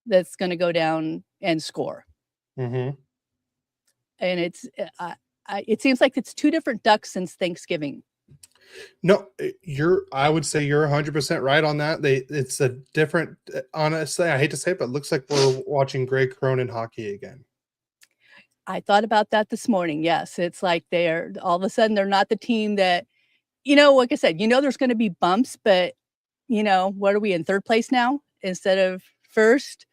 that's going to go down and score. And it seems like it's two different ducks since Thanksgiving. No, I would say you're 100% right on that. It's a different, honestly, I hate to say it, but it looks like we're watching Greg Cronin hockey again. I thought about that this morning. Yes. It's like they're all of a sudden, they're not the team that, like I said, there's going to be bumps, but what are we in third place now instead of first?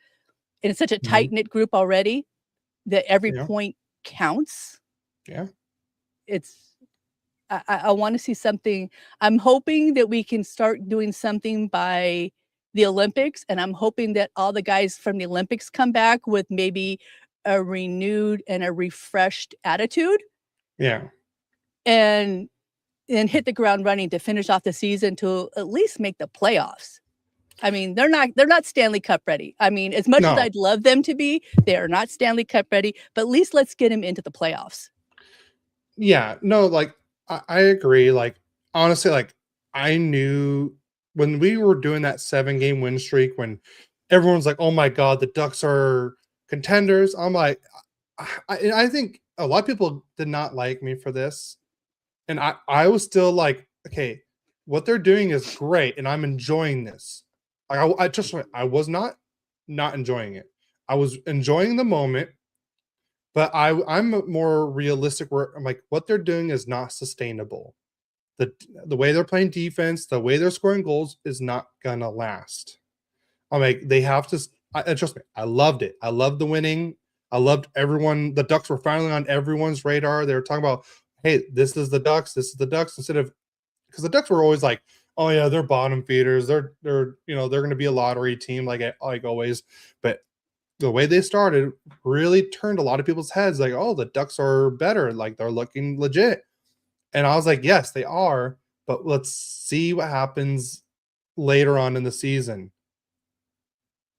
And it's such a tight knit group already that every point counts. Yeah. I want to see something. I'm hoping that we can start doing something by the Olympics. And I'm hoping that all the guys from the Olympics come back with maybe a renewed and a refreshed attitude. Yeah. And hit the ground running to finish off the season to at least make the playoffs. I mean, they're not Stanley Cup ready. I mean, as much as I'd love them to be, they are not Stanley Cup ready, but at least let's get them into the playoffs. Yeah, no, I agree. Honestly, I knew when we were doing that 7-game win streak, when everyone's like, oh my God, the Ducks are contenders. I'm like, I think a lot of people did not like me for this. And I was still like, okay, what they're doing is great. And I'm enjoying this. I was not enjoying it. I was enjoying the moment. But I'm more realistic where I'm like, what they're doing is not sustainable. The way they're playing defense, the way they're scoring goals is not gonna last. I'm like, they have to trust me, I loved it. I loved the winning. I loved everyone. The Ducks were finally on everyone's radar. They were talking about, hey, this is the Ducks. This is the Ducks. Instead of, because the Ducks were always like, oh yeah, they're bottom feeders. They're going to be a lottery team like always. But the way they started really turned a lot of people's heads. Like, oh, the Ducks are better. Like they're looking legit. And I was like, yes, they are. But let's see what happens later on in the season.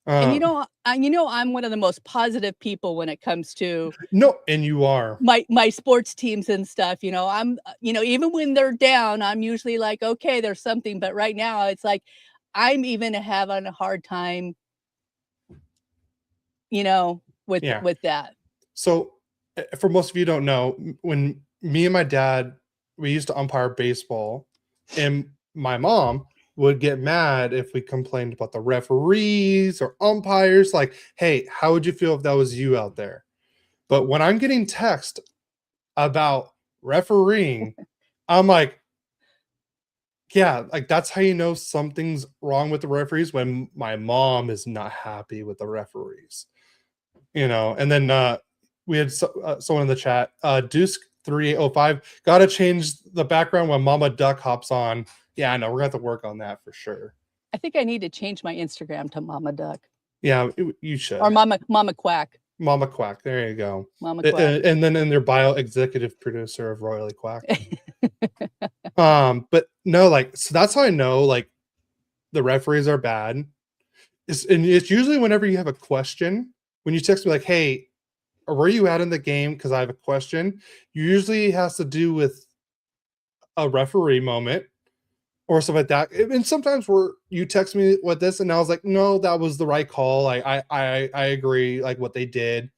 And I'm one of the most positive people when it comes to no, and you are my sports teams and stuff. I'm even when they're down, I'm usually like, okay, there's something. But right now, it's like I'm even having a hard time, with that. So, for most of you don't know, when me and my dad, we used to umpire baseball, and my mom would get mad if we complained about the referees or umpires. Like, hey, how would you feel if that was you out there? But when I'm getting text about refereeing, I'm like, yeah, like that's how you know something's wrong with the referees, when my mom is not happy with the referees. And then we had someone in the chat, Deuce 3805, gotta change the background when Mama Duck hops on. Yeah, I know, we're gonna have to work on that for sure. I think I need to change my Instagram to Mama Duck. Yeah, you should. Or Mama Quack. Mama Quack, there you go. Mama Quack. And then in their bio, executive producer of Royally Quacked. But no, like, so that's how I know, like, the referees are bad. And it's usually whenever you have a question, when you text me like, hey, where are you at in the game? Because I have a question. Usually it has to do with a referee moment or stuff like that. And sometimes where you text me with this, and I was like, no, that was the right call. I agree, like what they did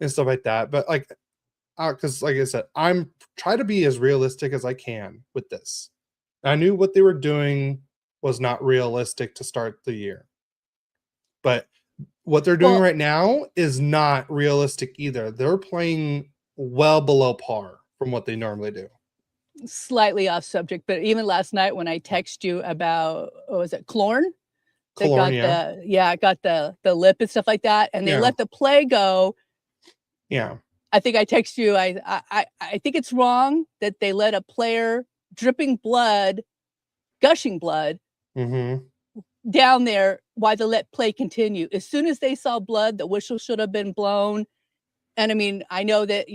and stuff like that. But like, because like I said, I'm trying to be as realistic as I can with this. I knew what they were doing was not realistic to start the year, but what they're doing right now is not realistic either. They're playing well below par from what they normally do. Slightly off subject, but even last night when I text you about, what was it, Clorn? Got the lip and stuff like that, and they let the play go. Yeah. I think I text you. I think it's wrong that they let a player dripping blood, gushing blood, down there while they let play continue. As soon as they saw blood, the whistle should have been blown. And I mean, I know that,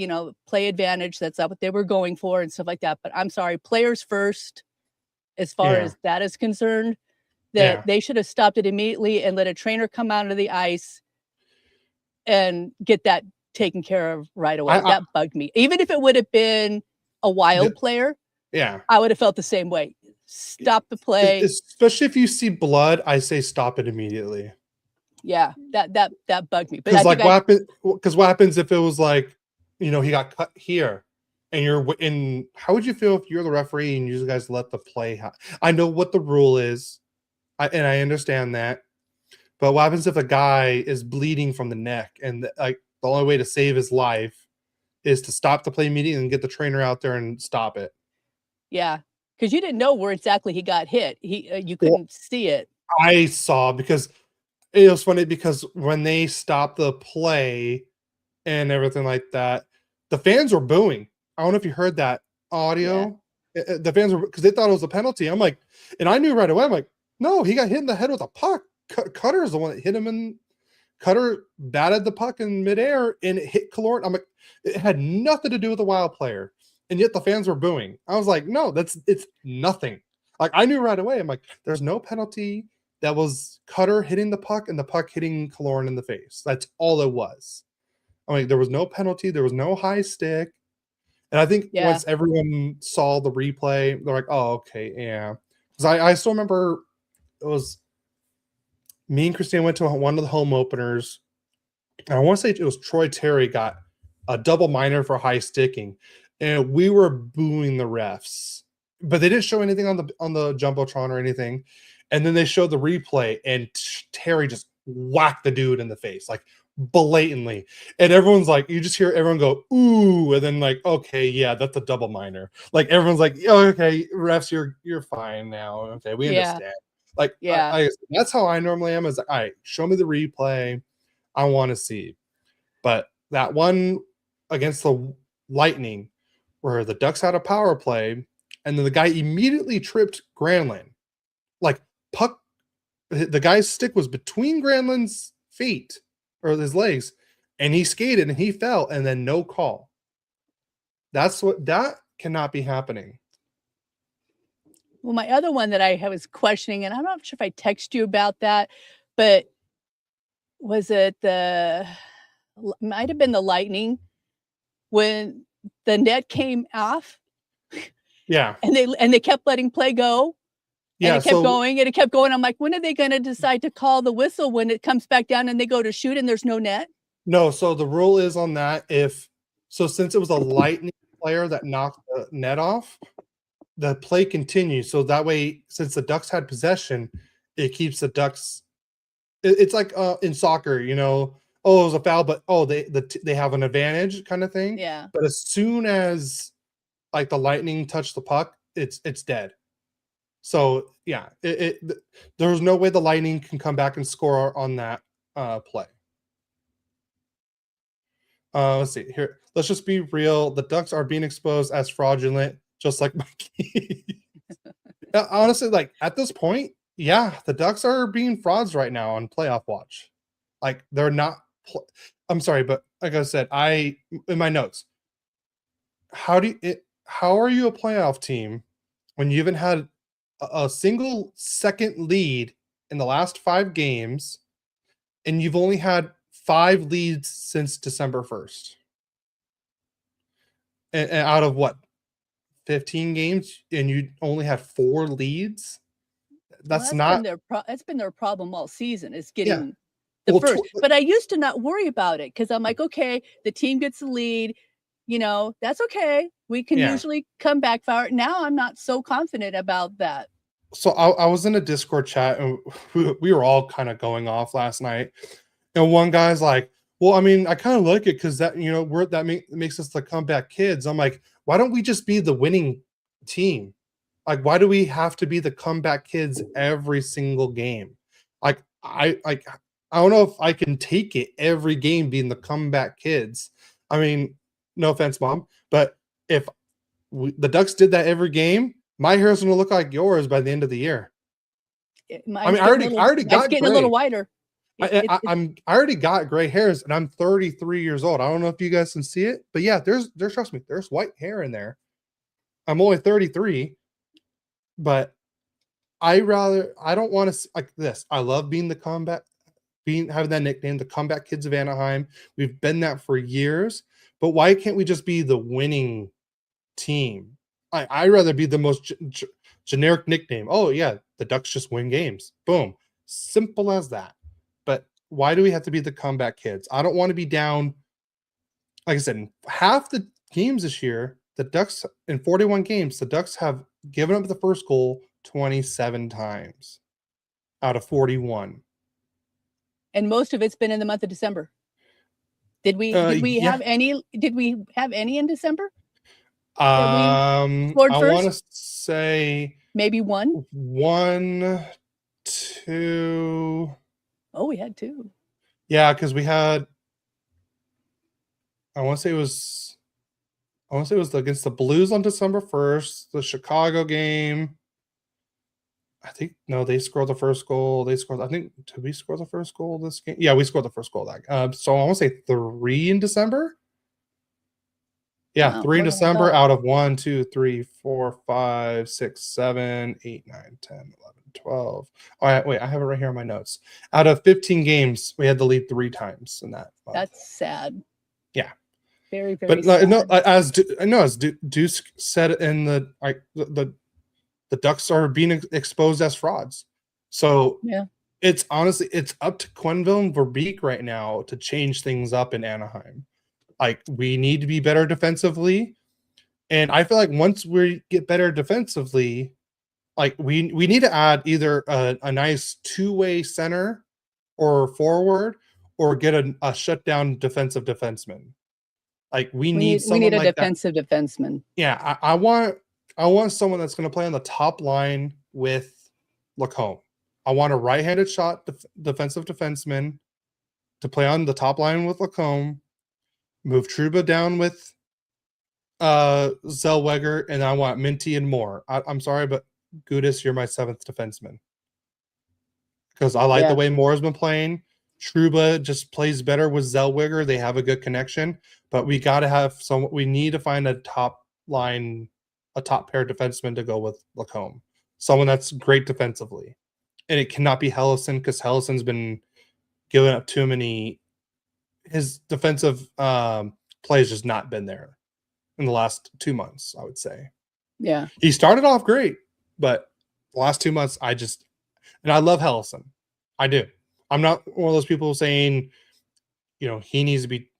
play advantage, that's not what they were going for and stuff like that. But I'm sorry, players first, as far as that is concerned, that they should have stopped it immediately and let a trainer come out of the ice and get that taken care of right away. That bugged me. Even if it would have been a Wild player, I would have felt the same way. Stop the play. Especially if you see blood, I say stop it immediately. Yeah, that bugged me. Because what happens if it was like, he got cut here, and how would you feel if you're the referee and you guys let the play? I know what the rule is, and I understand that, but what happens if a guy is bleeding from the neck, and like the only way to save his life is to stop the play immediately and get the trainer out there and stop it? Yeah, because you didn't know where exactly he got hit. You couldn't see it. I saw, because it was funny, because when they stopped the play and everything like that, the fans were booing. I don't know if you heard that audio. Yeah. The fans were, because they thought it was a penalty. I'm like, and I knew right away. I'm like, no, he got hit in the head with a puck. Cutter is the one that hit him, and Cutter batted the puck in midair and it hit Killorn. I'm like, it had nothing to do with the Wild player, and yet the fans were booing. I was like, no, it's nothing. Like, I knew right away. I'm like, there's no penalty. That was Cutter hitting the puck and the puck hitting Killorn in the face. That's all it was. I mean, there was no penalty. There was no high stick. And I think once everyone saw the replay, they're like, oh, okay, yeah. Because I still remember it was me and Christine went to one of the home openers. And I want to say it was Troy Terry got a double minor for high sticking. And we were booing the refs. But they didn't show anything on the Jumbotron or anything. And then they showed the replay, and Terry just whacked the dude in the face, like blatantly. And everyone's like, you just hear everyone go, ooh, and then like, okay, yeah, that's a double minor. Like, everyone's like, oh, okay, refs, you're fine now. Okay, we understand. Like, that's how I normally am. Is like, all right, show me the replay. I want to see. But that one against the Lightning, where the Ducks had a power play, and then the guy immediately tripped Granlund. Like puck, the guy's stick was between Granlund's feet or his legs, and he skated and he fell, and then no call. That cannot be happening. Well, my other one that I was questioning, and I'm not sure if I text you about that, but was it might have been the Lightning when the net came off Yeah. and they kept letting play go. Yeah. And it kept going and it kept going. I'm like, when are they going to decide to call the whistle when it comes back down and they go to shoot and there's no net? No, so the rule is on that since it was a Lightning player that knocked the net off, the play continues. So that way, since the Ducks had possession, it keeps the Ducks. It's like in soccer, it was a foul, but they have an advantage kind of thing. Yeah. But as soon as like the Lightning touch the puck, it's dead. So yeah, there's no way the Lightning can come back and score on that play. Let's see here. Let's just be real. The Ducks are being exposed as fraudulent, just like Mikey. Honestly, like at this point, yeah, the Ducks are being frauds right now on playoff watch. Like they're not. I'm sorry, but like I said, in my notes, how are you a playoff team when you haven't had a single second lead in the last 5 games, and you've only had 5 leads since December 1st? And out of what, 15 games, and you only had 4 leads? That's been their problem all season, is getting the Well, first. But I used to not worry about it because I'm like, okay, the team gets the lead, that's okay. We can usually come back for it. Now I'm not so confident about that. So I was in a Discord chat and we were all kind of going off last night. And one guy's like, well, I mean, I kind of like it because that, makes us the comeback kids. I'm like, why don't we just be the winning team? Like, why do we have to be the comeback kids every single game? Like, I don't know if I can take it every game being the comeback kids. I mean, no offense, Mom, but if the Ducks did that every game, my hair is going to look like yours by the end of the year. I already got getting a little whiter. I already got gray hairs, and I'm 33 years old. I don't know if you guys can see it, but yeah, there's trust me, there's white hair in there. I'm only 33, but I don't want to like this. I love being the comeback, having that nickname, the comeback kids of Anaheim. We've been that for years, but why can't we just be the winning team? I'd rather be the most generic nickname. Oh yeah, the Ducks just win games. Boom, simple as that. But why do we have to be the comeback kids? I don't want to be down. Like I said, half the games this year, the Ducks in 41 games, the Ducks have given up the first goal 27 times out of 41. And most of it's been in the month of December. Did we have any in December? I want to say maybe 1, 2. Oh, we had 2. Yeah, because we had. I want to say it was against the Blues on December 1st. The Chicago game. I think they scored the first goal. Did we score the first goal this game? Yeah, we scored the first goal that. So I want to say 3 in December. Yeah, wow, 3 in December out of 1, 2, 3, 4, 5, 6, 7, 8, 9, 10, 11, 12. Wait, I have it right here on my notes. Out of 15 games, we had the lead 3 times in that month. That's sad. Yeah. Very, very sad. No, as Deuce said in the Ducks are being exposed as frauds. So yeah, it's honestly, it's up to Quenneville and Verbeek right now to change things up in Anaheim. Like, we need to be better defensively. And I feel like once we get better defensively, like we need to add either a nice 2-way center or forward, or get a shutdown defensive defenseman. Like we need a like defensive defenseman. Yeah, I want someone that's going to play on the top line with Lacombe. I want a right-handed shot defensive defenseman to play on the top line with Lacombe, move Truba down with Zellweger, and I want Minty and Moore. I'm sorry, but Gudis, you're my 7th defenseman. Because I like the way Moore has been playing. Truba just plays better with Zellweger. They have a good connection, but we got to have some. We need to find a top pair of defensemen to go with Lacombe. Someone that's great defensively, and it cannot be Hellison because Hellison's been giving up too many. His defensive play has just not been there in the last 2 months, I would say. Yeah. He started off great, but the last 2 months, and I love Hellison. I do. I'm not one of those people saying, he needs to be,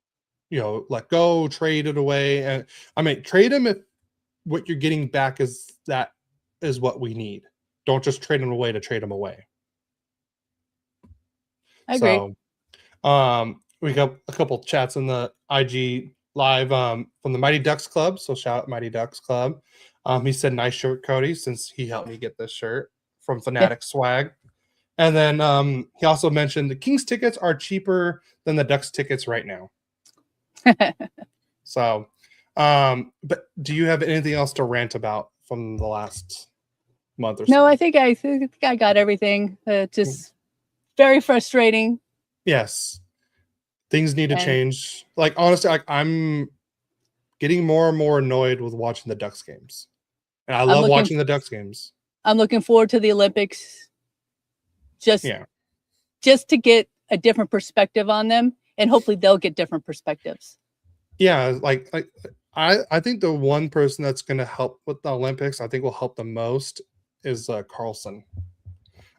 let go, trade it away. And I mean, trade him if what you're getting back is what we need. Don't just trade him away to trade him away. I agree. So, we got a couple chats in the IG live from the Mighty Ducks Club. So shout out Mighty Ducks Club. He said, "Nice shirt, Cody," since he helped me get this shirt from Fanatic Swag. And then he also mentioned the Kings tickets are cheaper than the Ducks tickets right now. So, but do you have anything else to rant about from the last month or so? No, I think I got everything. Just very frustrating. Yes. Things need to change. Like, honestly, I'm getting more and more annoyed with watching the Ducks games. And I love watching the Ducks games. I'm looking forward to the Olympics. Just to get a different perspective on them, and hopefully they'll get different perspectives. Yeah, I think the one person that's going to help with the Olympics, I think will help the most, is Carlson.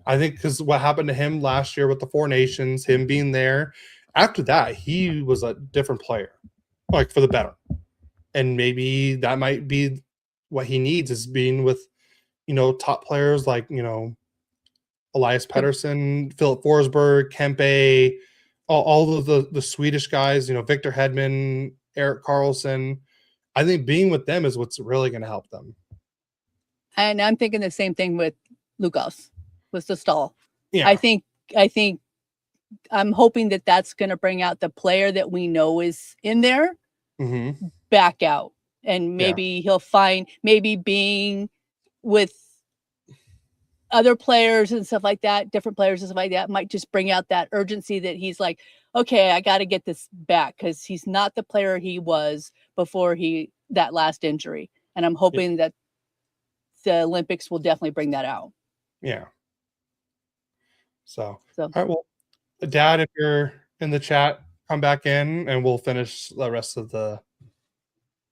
I think because what happened to him last year with the Four Nations, him being there, after that, he was a different player, like for the better. And maybe that might be what he needs, is being with, top players like, Elias Pettersson, Philip Forsberg, Kempe, all of the Swedish guys, Victor Hedman, Erik Karlsson. I think being with them is what's really going to help them. And I'm thinking the same thing with Lukas, with the stall. Yeah. I think I'm hoping that that's going to bring out the player that we know is in there back out. And maybe he'll find, maybe being with other players and stuff like that, different players and stuff like that, might just bring out that urgency that he's like, okay, I got to get this back, because he's not the player he was before that last injury. And I'm hoping that the Olympics will definitely bring that out. Yeah. So all right, well, Dad, if you're in the chat, come back in and we'll finish the rest of the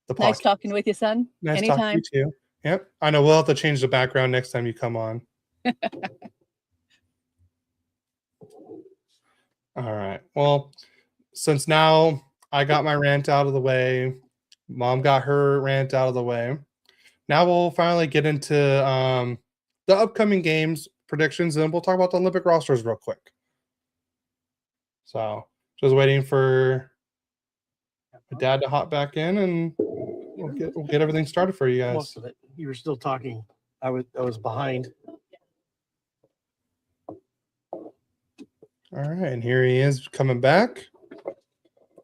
podcast. Nice talking with you, son. Nice Anytime. talking to you too. Yep. I know we'll have to change the background next time you come on. All right. Well, since now I got my rant out of the way, Mom got her rant out of the way, now we'll finally get into the upcoming games predictions, and we'll talk about the Olympic rosters real quick. So just waiting for my dad to hop back in, and we'll get everything started for you guys. Most of it. You were still talking. I was behind. All right, and here he is coming back.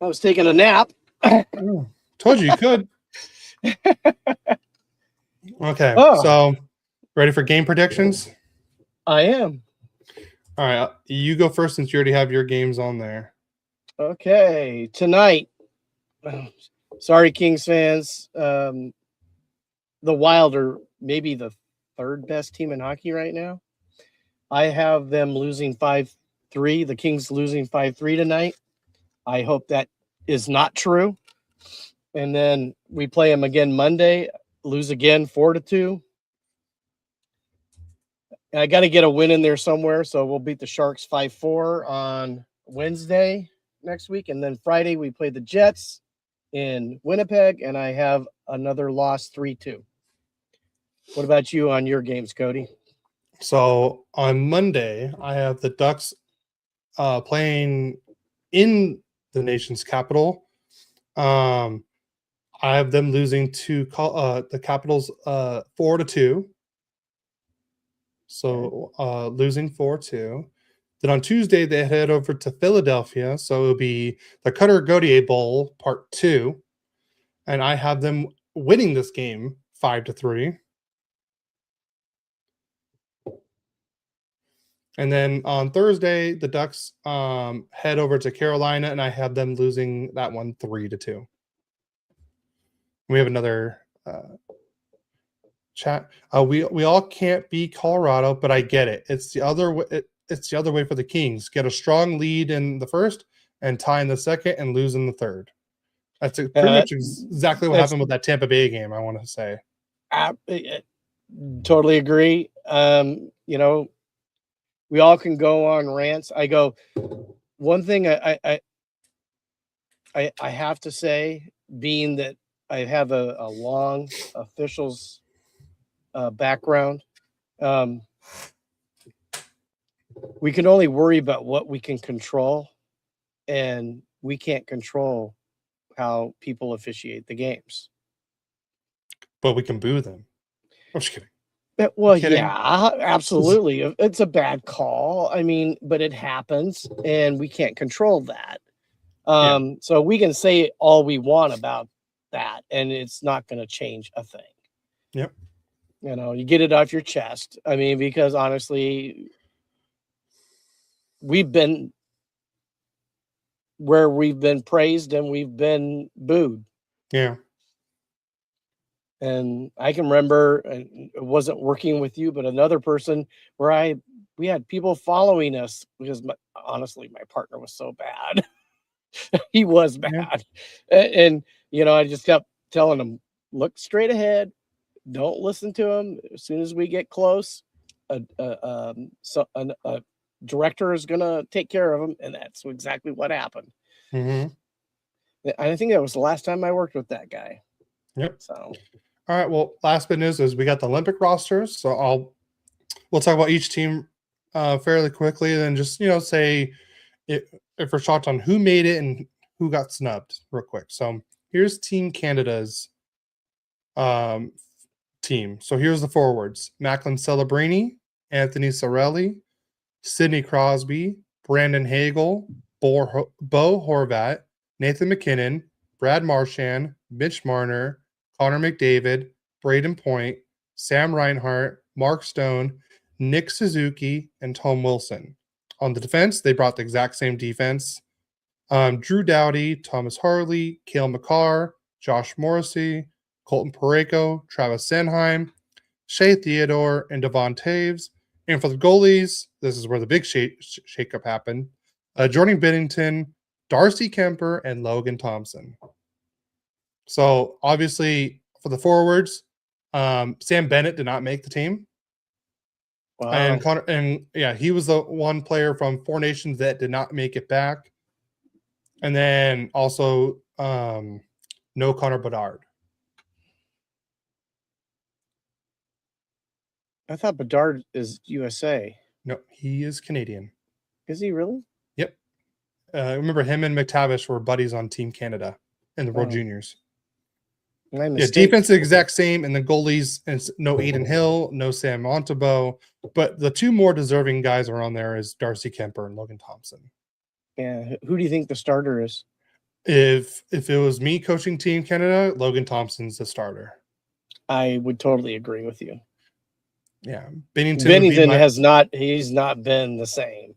I was taking a nap. Oh, told you could. Okay, so ready for game predictions? I am. All right, you go first since you already have your games on there. Okay, tonight. Sorry, Kings fans. The Wild are maybe the third best team in hockey right now. I have them losing 5-3. The Kings losing 5-3 tonight. I hope that is not true. And then we play them again Monday, lose again 4-2. I got to get a win in there somewhere, so we'll beat the Sharks 5-4 on Wednesday next week. And then Friday we play the Jets in Winnipeg, and I have another loss 3-2. What about you on your games, Cody? So on Monday, I have the Ducks playing in the nation's capital. I have them losing to the Capitals 4-2. So losing 4-2. Then on Tuesday, they head over to Philadelphia. So it'll be the Cutter Gauthier Bowl Part 2. And I have them winning this game 5-3. And then on Thursday, the Ducks head over to Carolina, and I have them losing that one 3-2. We have another chat. We all can't beat Colorado, but I get it. It's the other way. It's the other way for the Kings. Get a strong lead in the first and tie in the second and lose in the third. That's pretty much exactly what happened with that Tampa Bay game, I want to say. Totally agree. You know, we all can go on rants. I go, one thing I have to say, being that I have a long officials background, we can only worry about what we can control, and we can't control how people officiate the games. But we can boo them. I'm just kidding. Well, yeah, absolutely. It's a bad call. I mean, but it happens, and we can't control that. So we can say all we want about that, and it's not going to change a thing. Yep. You know, you get it off your chest. I mean, because honestly, we've been where we've been praised and we've been booed. Yeah. And I can remember, and it wasn't working with you, but another person where we had people following us because honestly, my partner was so bad. He was bad. Yeah. And, you know, I just kept telling him, look straight ahead. Don't listen to him. As soon as we get close, a director is going to take care of him. And that's exactly what happened. Mm-hmm. I think that was the last time I worked with that guy. Yep. So, all right. Well, last bit of news is we got the Olympic rosters. So we'll talk about each team fairly quickly, and then just, you know, say if we're shocked on who made it and who got snubbed real quick. So here's Team Canada's team. So here's the forwards: Macklin Celebrini, Anthony Sorelli, Sidney Crosby, Brandon Hagel, Bo Horvat, Nathan McKinnon, Brad Marchand, Mitch Marner, Connor McDavid, Braden Point, Sam Reinhart, Mark Stone, Nick Suzuki, and Tom Wilson. On the defense, they brought the exact same defense. Drew Doughty, Thomas Harley, Cale Makar, Josh Morrissey, Colton Parayko, Travis Sanheim, Shea Theodore, and Devon Taves. And for the goalies, this is where the big shakeup happened. Jordan Binnington, Darcy Kuemper, and Logan Thompson. So obviously for the forwards, Sam Bennett did not make the team. Wow. And Connor, he was the one player from Four Nations that did not make it back. And then also no Connor Bedard. I thought Bedard is USA. No, he is Canadian. Is he really? Yep. I remember him and McTavish were buddies on Team Canada in the World Juniors. Yeah, defense is the exact same, and the goalies, and no Aiden Hill, no Sam Montembeault, but the two more deserving guys are on there is Darcy Kuemper and Logan Thompson. Yeah, who do you think the starter is? If it was me coaching Team Canada, Logan Thompson's the starter. I would totally agree with you. Yeah, Binnington has not. He's not been the same.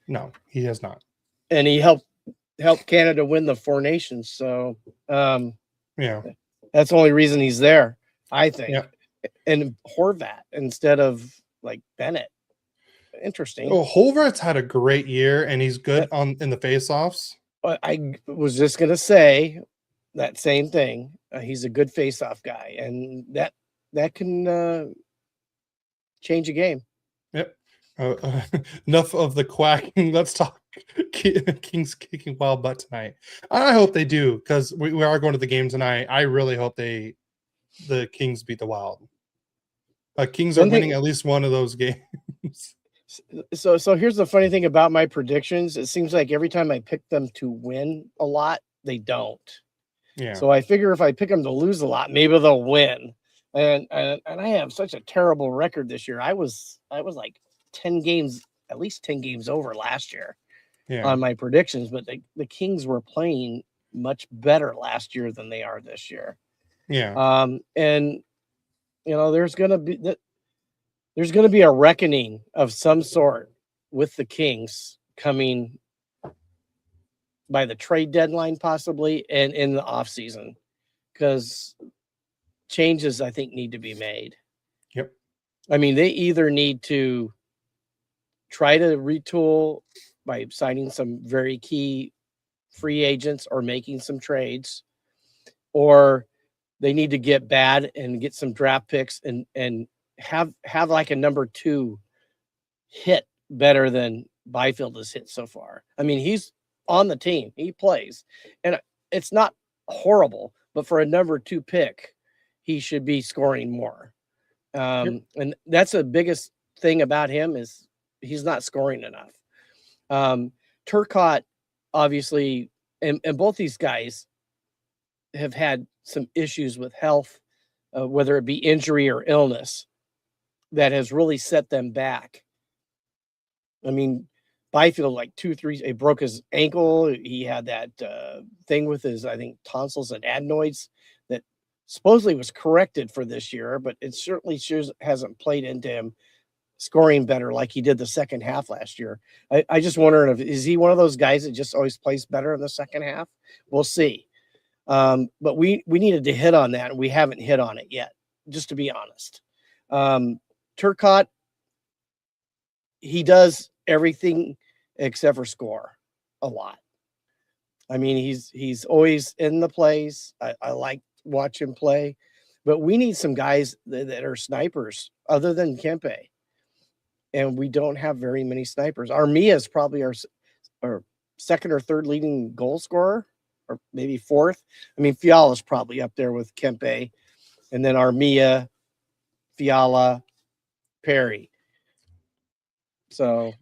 No, he has not. And he helped Canada win the Four Nations. So, yeah, that's the only reason he's there, I think. Yeah. And Horvat instead of like Bennett. Interesting. Well, Horvat's had a great year, and he's good in the faceoffs. I was just gonna say that same thing. He's a good faceoff guy, and that can change a game. Yep. Enough of the quacking. Let's talk Kings kicking wild butt tonight. I hope they do, because we are going to the game tonight. I really hope the Kings beat the Wild. Kings are winning at least one of those games. So here's the funny thing about my predictions. It seems like every time I pick them to win a lot, they don't. Yeah. So I figure if I pick them to lose a lot, maybe they'll win. And I have such a terrible record this year. I was like 10 games at least 10 games over last year Yeah. on my predictions, but the Kings were playing much better last year than they are this year. Yeah. And there's going to be a reckoning of some sort with the Kings coming by the trade deadline, possibly, and in the off season, because changes, I think, need to be made. Yep. I mean, they either need to try to retool by signing some very key free agents or making some trades, or they need to get bad and get some draft picks and have like a number 2 hit better than Byfield has hit so far. I mean, he's on the team, he plays, and it's not horrible, but for a number 2 pick, he should be scoring more. And that's the biggest thing about him is he's not scoring enough. Turcotte, obviously, and both these guys have had some issues with health, whether it be injury or illness, that has really set them back. I mean, Byfield, like 2-3, he broke his ankle. He had that thing with his, I think, tonsils and adenoids that supposedly was corrected for this year, but it certainly hasn't played into him scoring better like he did the second half last year. I just wondering is he one of those guys that just always plays better in the second half? We'll see. But we needed to hit on that, and we haven't hit on it yet, just to be honest. Turcotte, he does everything except for score a lot. I mean, he's always in the plays. I like watch him play, but we need some guys that are snipers other than Kuemper. And we don't have very many snipers. Armia is probably our second or third leading goal scorer, or maybe fourth. I mean, Fiala's probably up there with Kuemper, and then Armia, Fiala, Perry. So,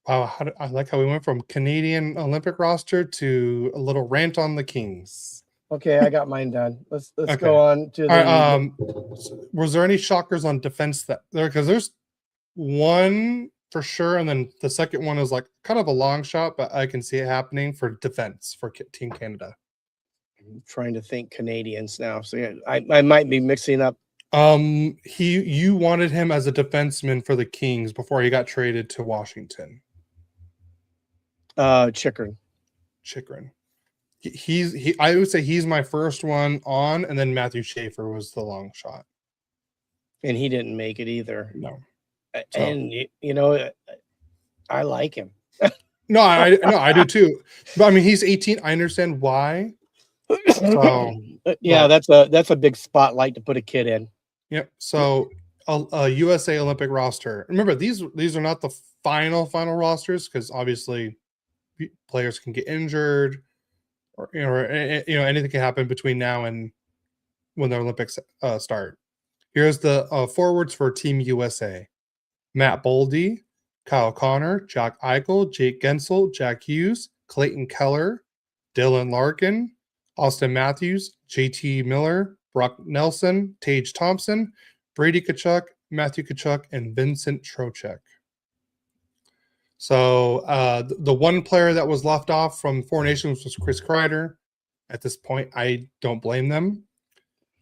wow, I like how we went from Canadian Olympic roster to a little rant on the Kings. okay, I got mine done. Let's Okay. go on to the. All right, was there any shockers on defense that there? Because there's one for sure, and then the second one is like kind of a long shot, but I can see it happening for defense for Team Canada. I'm trying to think Canadians now, so yeah, I might be mixing up. You wanted him as a defenseman for the Kings before he got traded to Washington. Chikrin. I would say he's my first one on, and then Matthew Schaefer was the long shot, And he didn't make it either. No. And I like him. No, I do too. But I mean, he's 18. I understand why. So, yeah, that's a big spotlight to put a kid in. Yep. So a USA Olympic roster. Remember, these are not the final rosters, because obviously players can get injured, or anything can happen between now and when the Olympics start. Here's the forwards for Team USA: Matt Boldy, Kyle Connor, Jack Eichel, Jake Gensel, Jack Hughes, Clayton Keller, Dylan Larkin, Austin Matthews, JT Miller, Brock Nelson, Tage Thompson, Brady Tkachuk, Matthew Tkachuk, and Vincent Trocheck. So the one player that was left off from Four Nations was Chris Kreider. At this point, I don't blame them.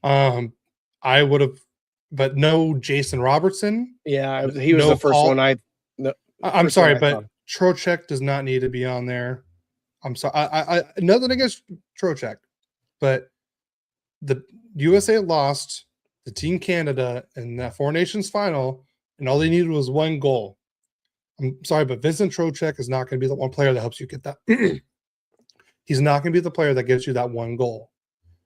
I would have, but no Jason Robertson. Yeah, he was the first one I'm sorry, but Trocheck does not need to be on there. I'm sorry. I nothing against Trocheck, but the USA lost the Team Canada in that Four Nations final, and all they needed was one goal. I'm sorry, but Vincent Trocheck is not going to be the one player that helps you get that. He's not going to be the player that gives you that one goal.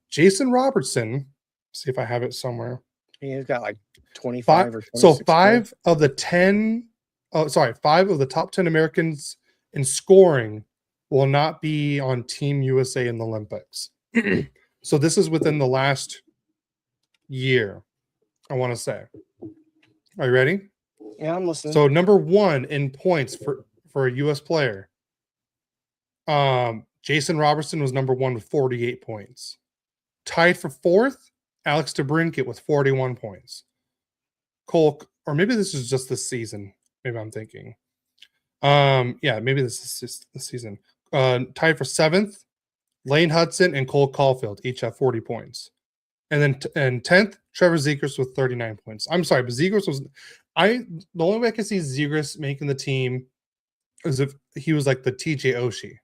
Jason Robertson, see if I have it somewhere. He's got like 25 or 26. So five of the top 10 Americans in scoring will not be on Team USA in the Olympics. So this is within the last year, I want to say. Are you ready? Yeah, I'm listening. So number one in points for a U.S. player, Jason Robertson was number one with 48 points. Tied for fourth, Alex DeBrincat with 41 points. Cole, or maybe this is just this season. Maybe I'm thinking. Yeah, maybe this is just the season. Tied for 7th, Lane Hudson and Cole Caulfield each have 40 points. And then and 10th, Trevor Zegras with 39 points. I'm sorry, but Zegras was the only way I could see Zegras making the team is if he was like the TJ Oshie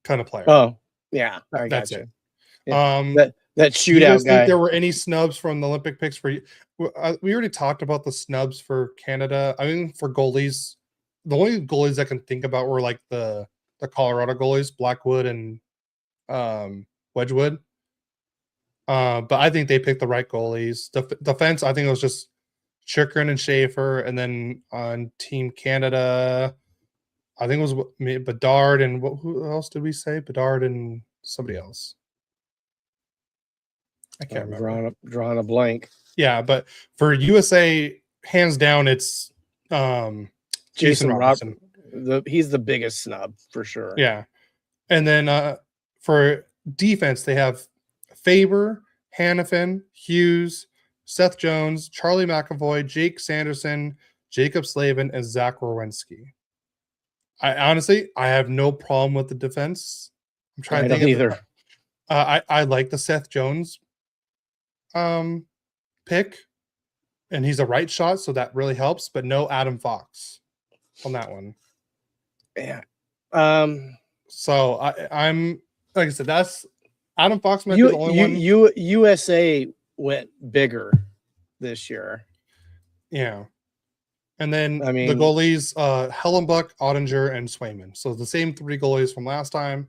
kind of player. Oh, yeah, I That's got it. you. That shootout do you guys guy. think there were any snubs from the Olympic picks for you? We already talked about the snubs for Canada. I mean, for goalies, the only goalies I can think about were like the Colorado goalies, Blackwood and Wedgwood. But I think they picked the right goalies. Defense, I think it was just Chikrin and Schaefer, and then on Team Canada, I think it was Bedard and who else did we say? Bedard and somebody else. I can't remember. Drawing a blank. Yeah, but for USA, hands down, it's Jason Robertson. He's the biggest snub for sure. Yeah, and then for defense, they have Faber, Hannafin, Hughes, Seth Jones, Charlie McAvoy, Jake Sanderson, Jacob Slavin, and Zach Rowinski. I honestly have no problem with the defense. I'm trying to think either. I like the Seth Jones pick, and he's a right shot, so that really helps, but no Adam Fox on that one. Yeah. So I'm like I said, that's Adam Fox might be the only one. USA went bigger this year. Yeah. And then I mean, the goalies, Hellenbuck, Ottinger, and Swayman. So the same 3 goalies from last time.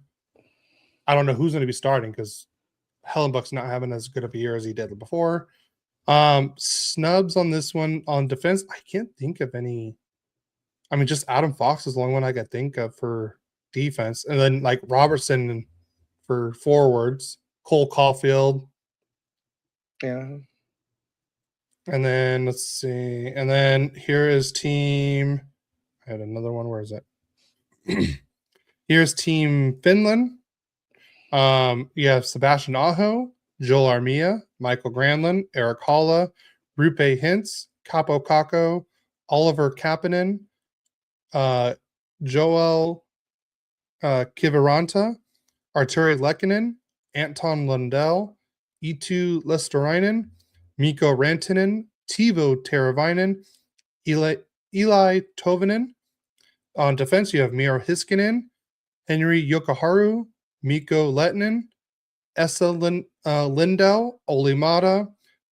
I don't know who's going to be starting because Hellenbuck's not having as good of a year as he did before. Snubs on this one on defense. I can't think of any. I mean, just Adam Fox is the only one I could think of for defense. And then like Robertson for forwards, Cole Caulfield. Yeah. And then let's see. And then here is team. I had another one. Where is it? Here's team Finland. You have Sebastian Aho, Joel Armia, Michael Granlund, Eric Halla, Rupe Hintz, Capo Caco, Oliver Kapanen, Joel Kiviranta, Arturi Lehkonen, Anton Lundell, Eetu Lesterainen, Mikko Rantanen, Teuvo Teravainen, Eli Tovinen. On defense, you have Miro Heiskanen, Henry Yokoharu, Mikko Lehtinen, Esa Lindell, Oli Mata,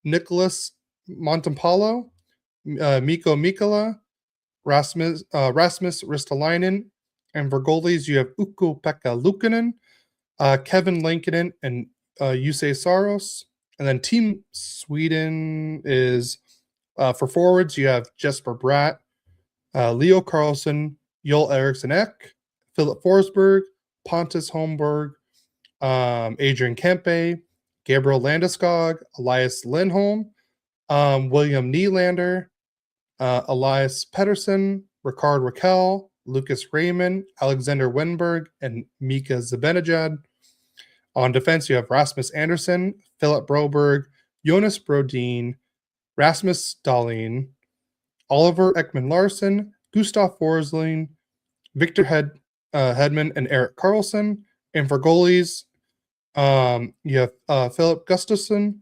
Nicholas Montempalo, Mikko Mikkola, Rasmus Ristolainen, and for goalies, you have Ukko-Pekka Luukkonen, Kevin Lankinen, and Jussi Saros. And then Team Sweden is for forwards, you have Jesper Bratt, Leo Carlson, Joel Eriksson Ek, Philip Forsberg, Pontus Holmberg, Adrian Kempe, Gabriel Landeskog, Elias Lindholm, William Nylander, Elias Pettersson, Ricard Raquel, Lucas Raymond, Alexander Wenberg, and Mika Zibanejad. On defense, you have Rasmus Andersson, Philip Broberg, Jonas Brodin, Rasmus Dahlin, Oliver Ekman-Larsson, Gustav Forsling, Victor Hedman, and Eric Carlson. And for goalies, you have Philip Gustafsson,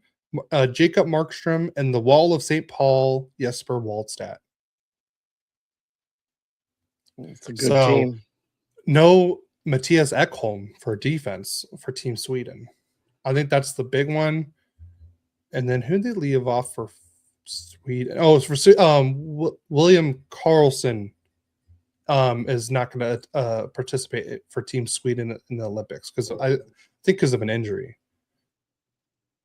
Jacob Markstrom, and the Wall of St. Paul, Jesper Waldstad. It's a good team. No Matthias Ekholm for defense for Team Sweden. I think that's the big one. And then who did they leave off for Sweden? Oh, it's for William Carlson is not going to participate for Team Sweden in the Olympics because I think because of an injury.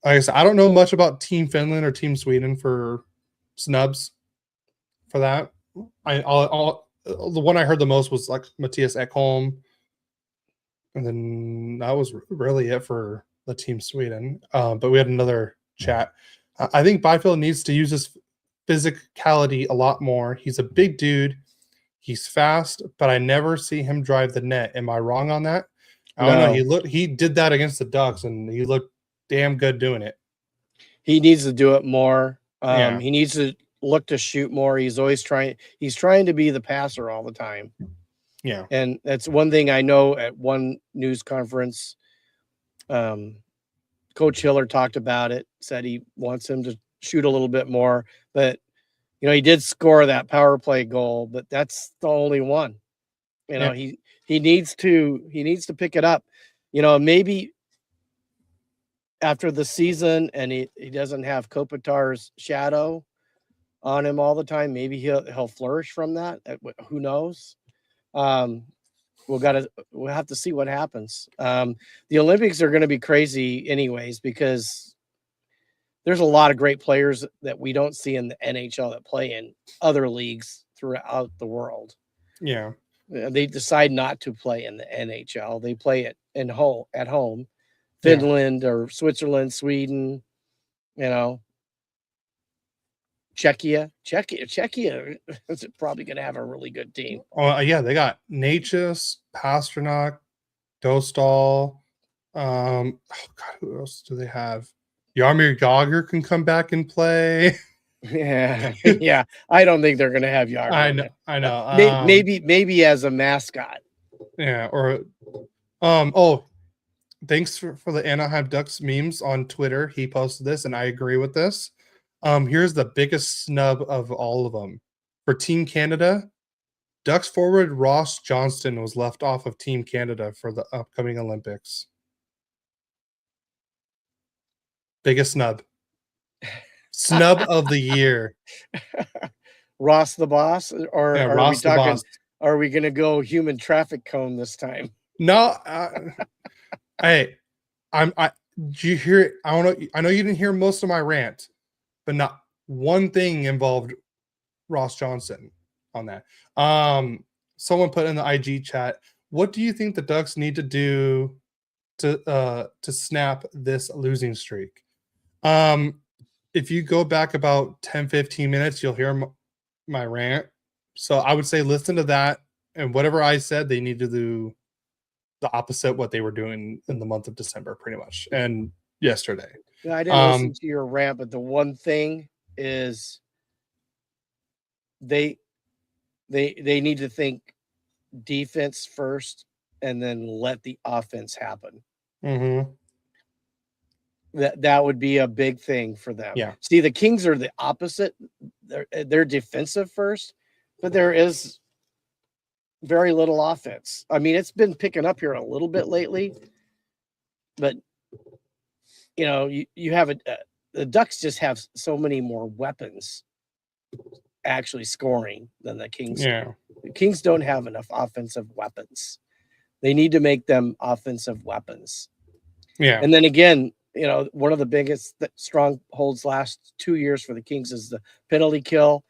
Like I said, I don't know much about Team Finland or Team Sweden for snubs for that. The one I heard the most was like Matthias Ekholm. And then that was really it for the Team Sweden. But we had another chat. I think Byfield needs to use his physicality a lot more. He's a big dude. He's fast, but I never see him drive the net. Am I wrong on that? I don't know. He did that against the Ducks, and he looked damn good doing it. He needs to do it more. He needs to look to shoot more. He's always trying to be the passer all the time. Yeah. And that's one thing I know at one news conference. Coach Hiller talked about it, said he wants him to shoot a little bit more, but he did score that power play goal, but that's the only one. He needs to pick it up. Maybe after the season and he doesn't have Kopitar's shadow on him all the time, maybe he'll flourish from that. Who knows? We'll have to see what happens. The Olympics are going to be crazy anyways, because there's a lot of great players that we don't see in the NHL that play in other leagues throughout the world. Yeah. They decide not to play in the NHL. They play it at home, Finland or Switzerland, Sweden, Czechia is probably going to have a really good team. Oh yeah, they got Natchez, Pasternak, Dostal. Oh God, who else do they have? Jaromir Jagr can come back and play. Yeah, yeah. I don't think they're going to have Jagr. I know. Maybe as a mascot. Yeah, or oh, thanks for the Anaheim Ducks memes on Twitter. He posted this, and I agree with this. Here's the biggest snub of all of them. For Team Canada, Ducks forward Ross Johnston was left off of Team Canada for the upcoming Olympics. Biggest snub. Snub of the year. Ross the boss, or Yeah, are Ross we talking? boss. Are we going to go human traffic cone this time? No, hey, did you hear it? I know you didn't hear most of my rant, but not one thing involved Ross Johnson on that. Someone put in the IG chat, what do you think the Ducks need to do to snap this losing streak? If you go back about 10-15 minutes, you'll hear my rant. So I would say listen to that, and whatever I said, they need to do the opposite what they were doing in the month of December, pretty much, and yesterday. Yeah, I didn't listen to your rant, but the one thing is they need to think defense first and then let the offense happen. Mm-hmm. That would be a big thing for them. Yeah. See, the Kings are the opposite. They're defensive first, but there is very little offense. I mean, it's been picking up here a little bit lately, but you have the Ducks just have so many more weapons actually scoring than the Kings. Yeah. The Kings don't have enough offensive weapons. They need to make them offensive weapons. Yeah. And then again, one of the biggest strongholds last 2 years for the Kings is the penalty kill.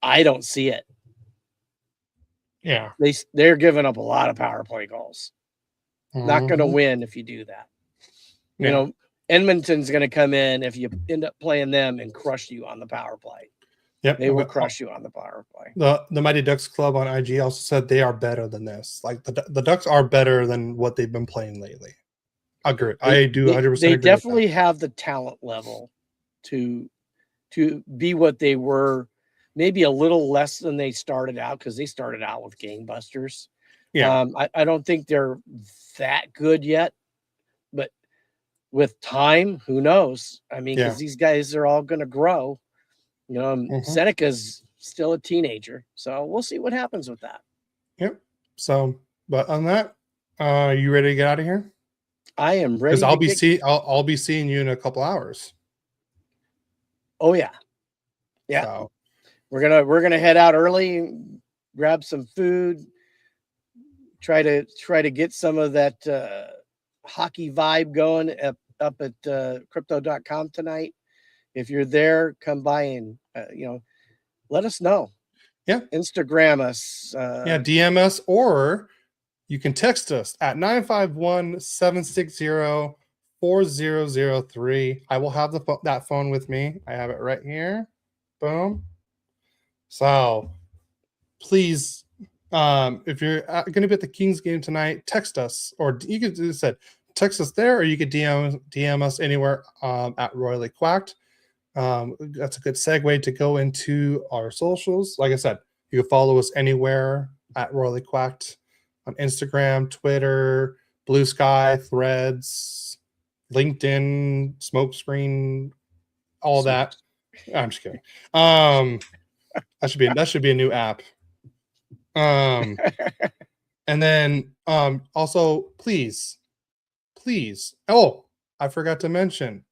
I don't see it. Yeah. They're giving up a lot of power play goals. Mm-hmm. Not going to win if you do that. Yeah. Edmonton's going to come in if you end up playing them and crush you on the power play. Yep. They will crush you on the power play. The Mighty Ducks Club on IG also said they are better than this. Like the Ducks are better than what they've been playing lately. Agree. I do 100%. They agree definitely have the talent level to be what they were, maybe a little less than they started out, because they started out with gangbusters. Yeah. I don't think they're that good yet, but with time, who knows? I mean, because these guys are all going to grow. Seneca's still a teenager, so we'll see what happens with that. Yep. So, but on that, you ready to get out of here? I am ready. Because I'll be seeing you in a couple hours. Oh yeah. So. We're gonna head out early, grab some food, try to get some of that hockey vibe going up at crypto.com tonight. If you're there, come by and let us know. Yeah. Instagram us. DM us, or you can text us at 951-760-4003. I will have that phone with me. I have it right here. Boom. So please, if you're going to be at the Kings game tonight, text us, or you could text us there, or you could DM us anywhere at Royally Quacked. That's a good segue to go into our socials. Like I said, you can follow us anywhere at Royally Quacked on Instagram, Twitter, Blue Sky, Threads, LinkedIn, Smokescreen, all that. I'm just kidding. That should be a new app. And then also please. Oh, I forgot to mention.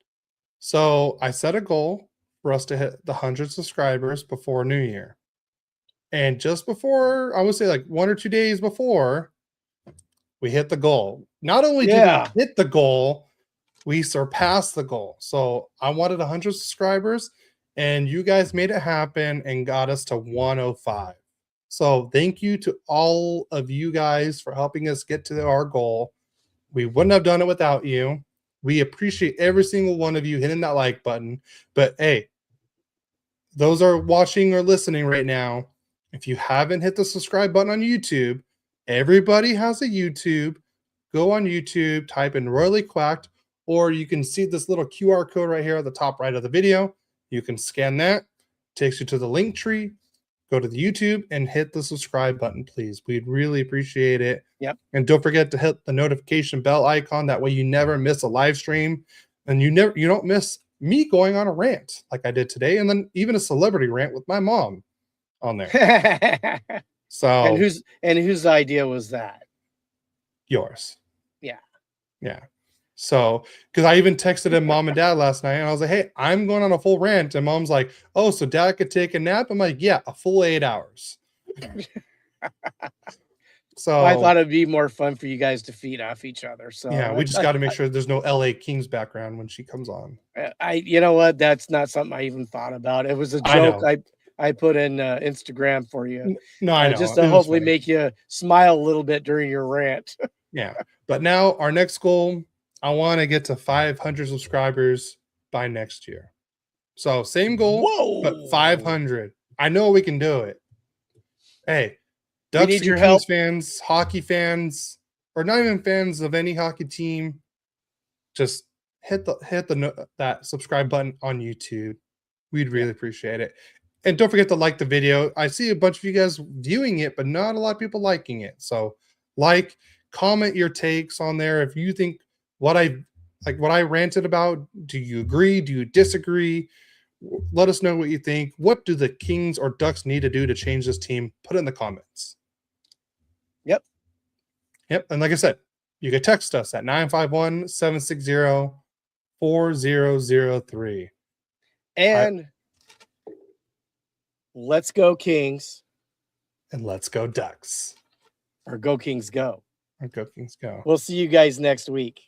So I set a goal for us to hit the 100 subscribers before New Year. And just before, I would say like 1 or 2 days before, we hit the goal. Not only did we hit the goal, we surpassed the goal. So I wanted 100 subscribers, and you guys made it happen and got us to 105. So thank you to all of you guys for helping us get to our goal. We wouldn't have done it without you. We appreciate every single one of you hitting that like button. But hey, those are watching or listening right now. If you haven't hit the subscribe button on YouTube, everybody has a YouTube. Go on YouTube, type in Royally Quacked, or you can see this little QR code right here at the top right of the video. You can scan that. Takes you to the link tree. Go to the YouTube and hit the subscribe button, please. We'd really appreciate it. Yep. And don't forget to hit the notification bell icon. That way you never miss a live stream, and you don't miss me going on a rant like I did today, and then even a celebrity rant with my mom on there. So and whose idea was that? Yours. Yeah. So, because I even texted him mom and dad last night, and I was like, hey, I'm going on a full rant. And mom's like, oh, so dad could take a nap? I'm like, yeah, a full 8 hours. So I thought it'd be more fun for you guys to feed off each other. So yeah, we just got to make sure there's no LA Kings background when she comes on. You know what? That's not something I even thought about. It was a joke I put in Instagram for you. No, I know. Just to hopefully make you smile a little bit during your rant. Yeah. But now our next goal, I want to get to 500 subscribers by next year. So same goal, but 500. I know we can do it. Hey, Ducks need and your Kings help. fans, hockey fans, or not even fans of any hockey team, just hit that subscribe button on YouTube. We'd really appreciate it. And don't forget to like the video. I see a bunch of you guys viewing it, but not a lot of people liking it. So like, comment your takes on there. If you think what I ranted about, do you agree? Do you disagree? Let us know what you think. What do the Kings or Ducks need to do to change this team? Put it in the comments. Yep. And like I said, you can text us at 951-760-4003. And let's go Kings. And let's go Ducks. Or go Kings go. Or go Kings go. We'll see you guys next week.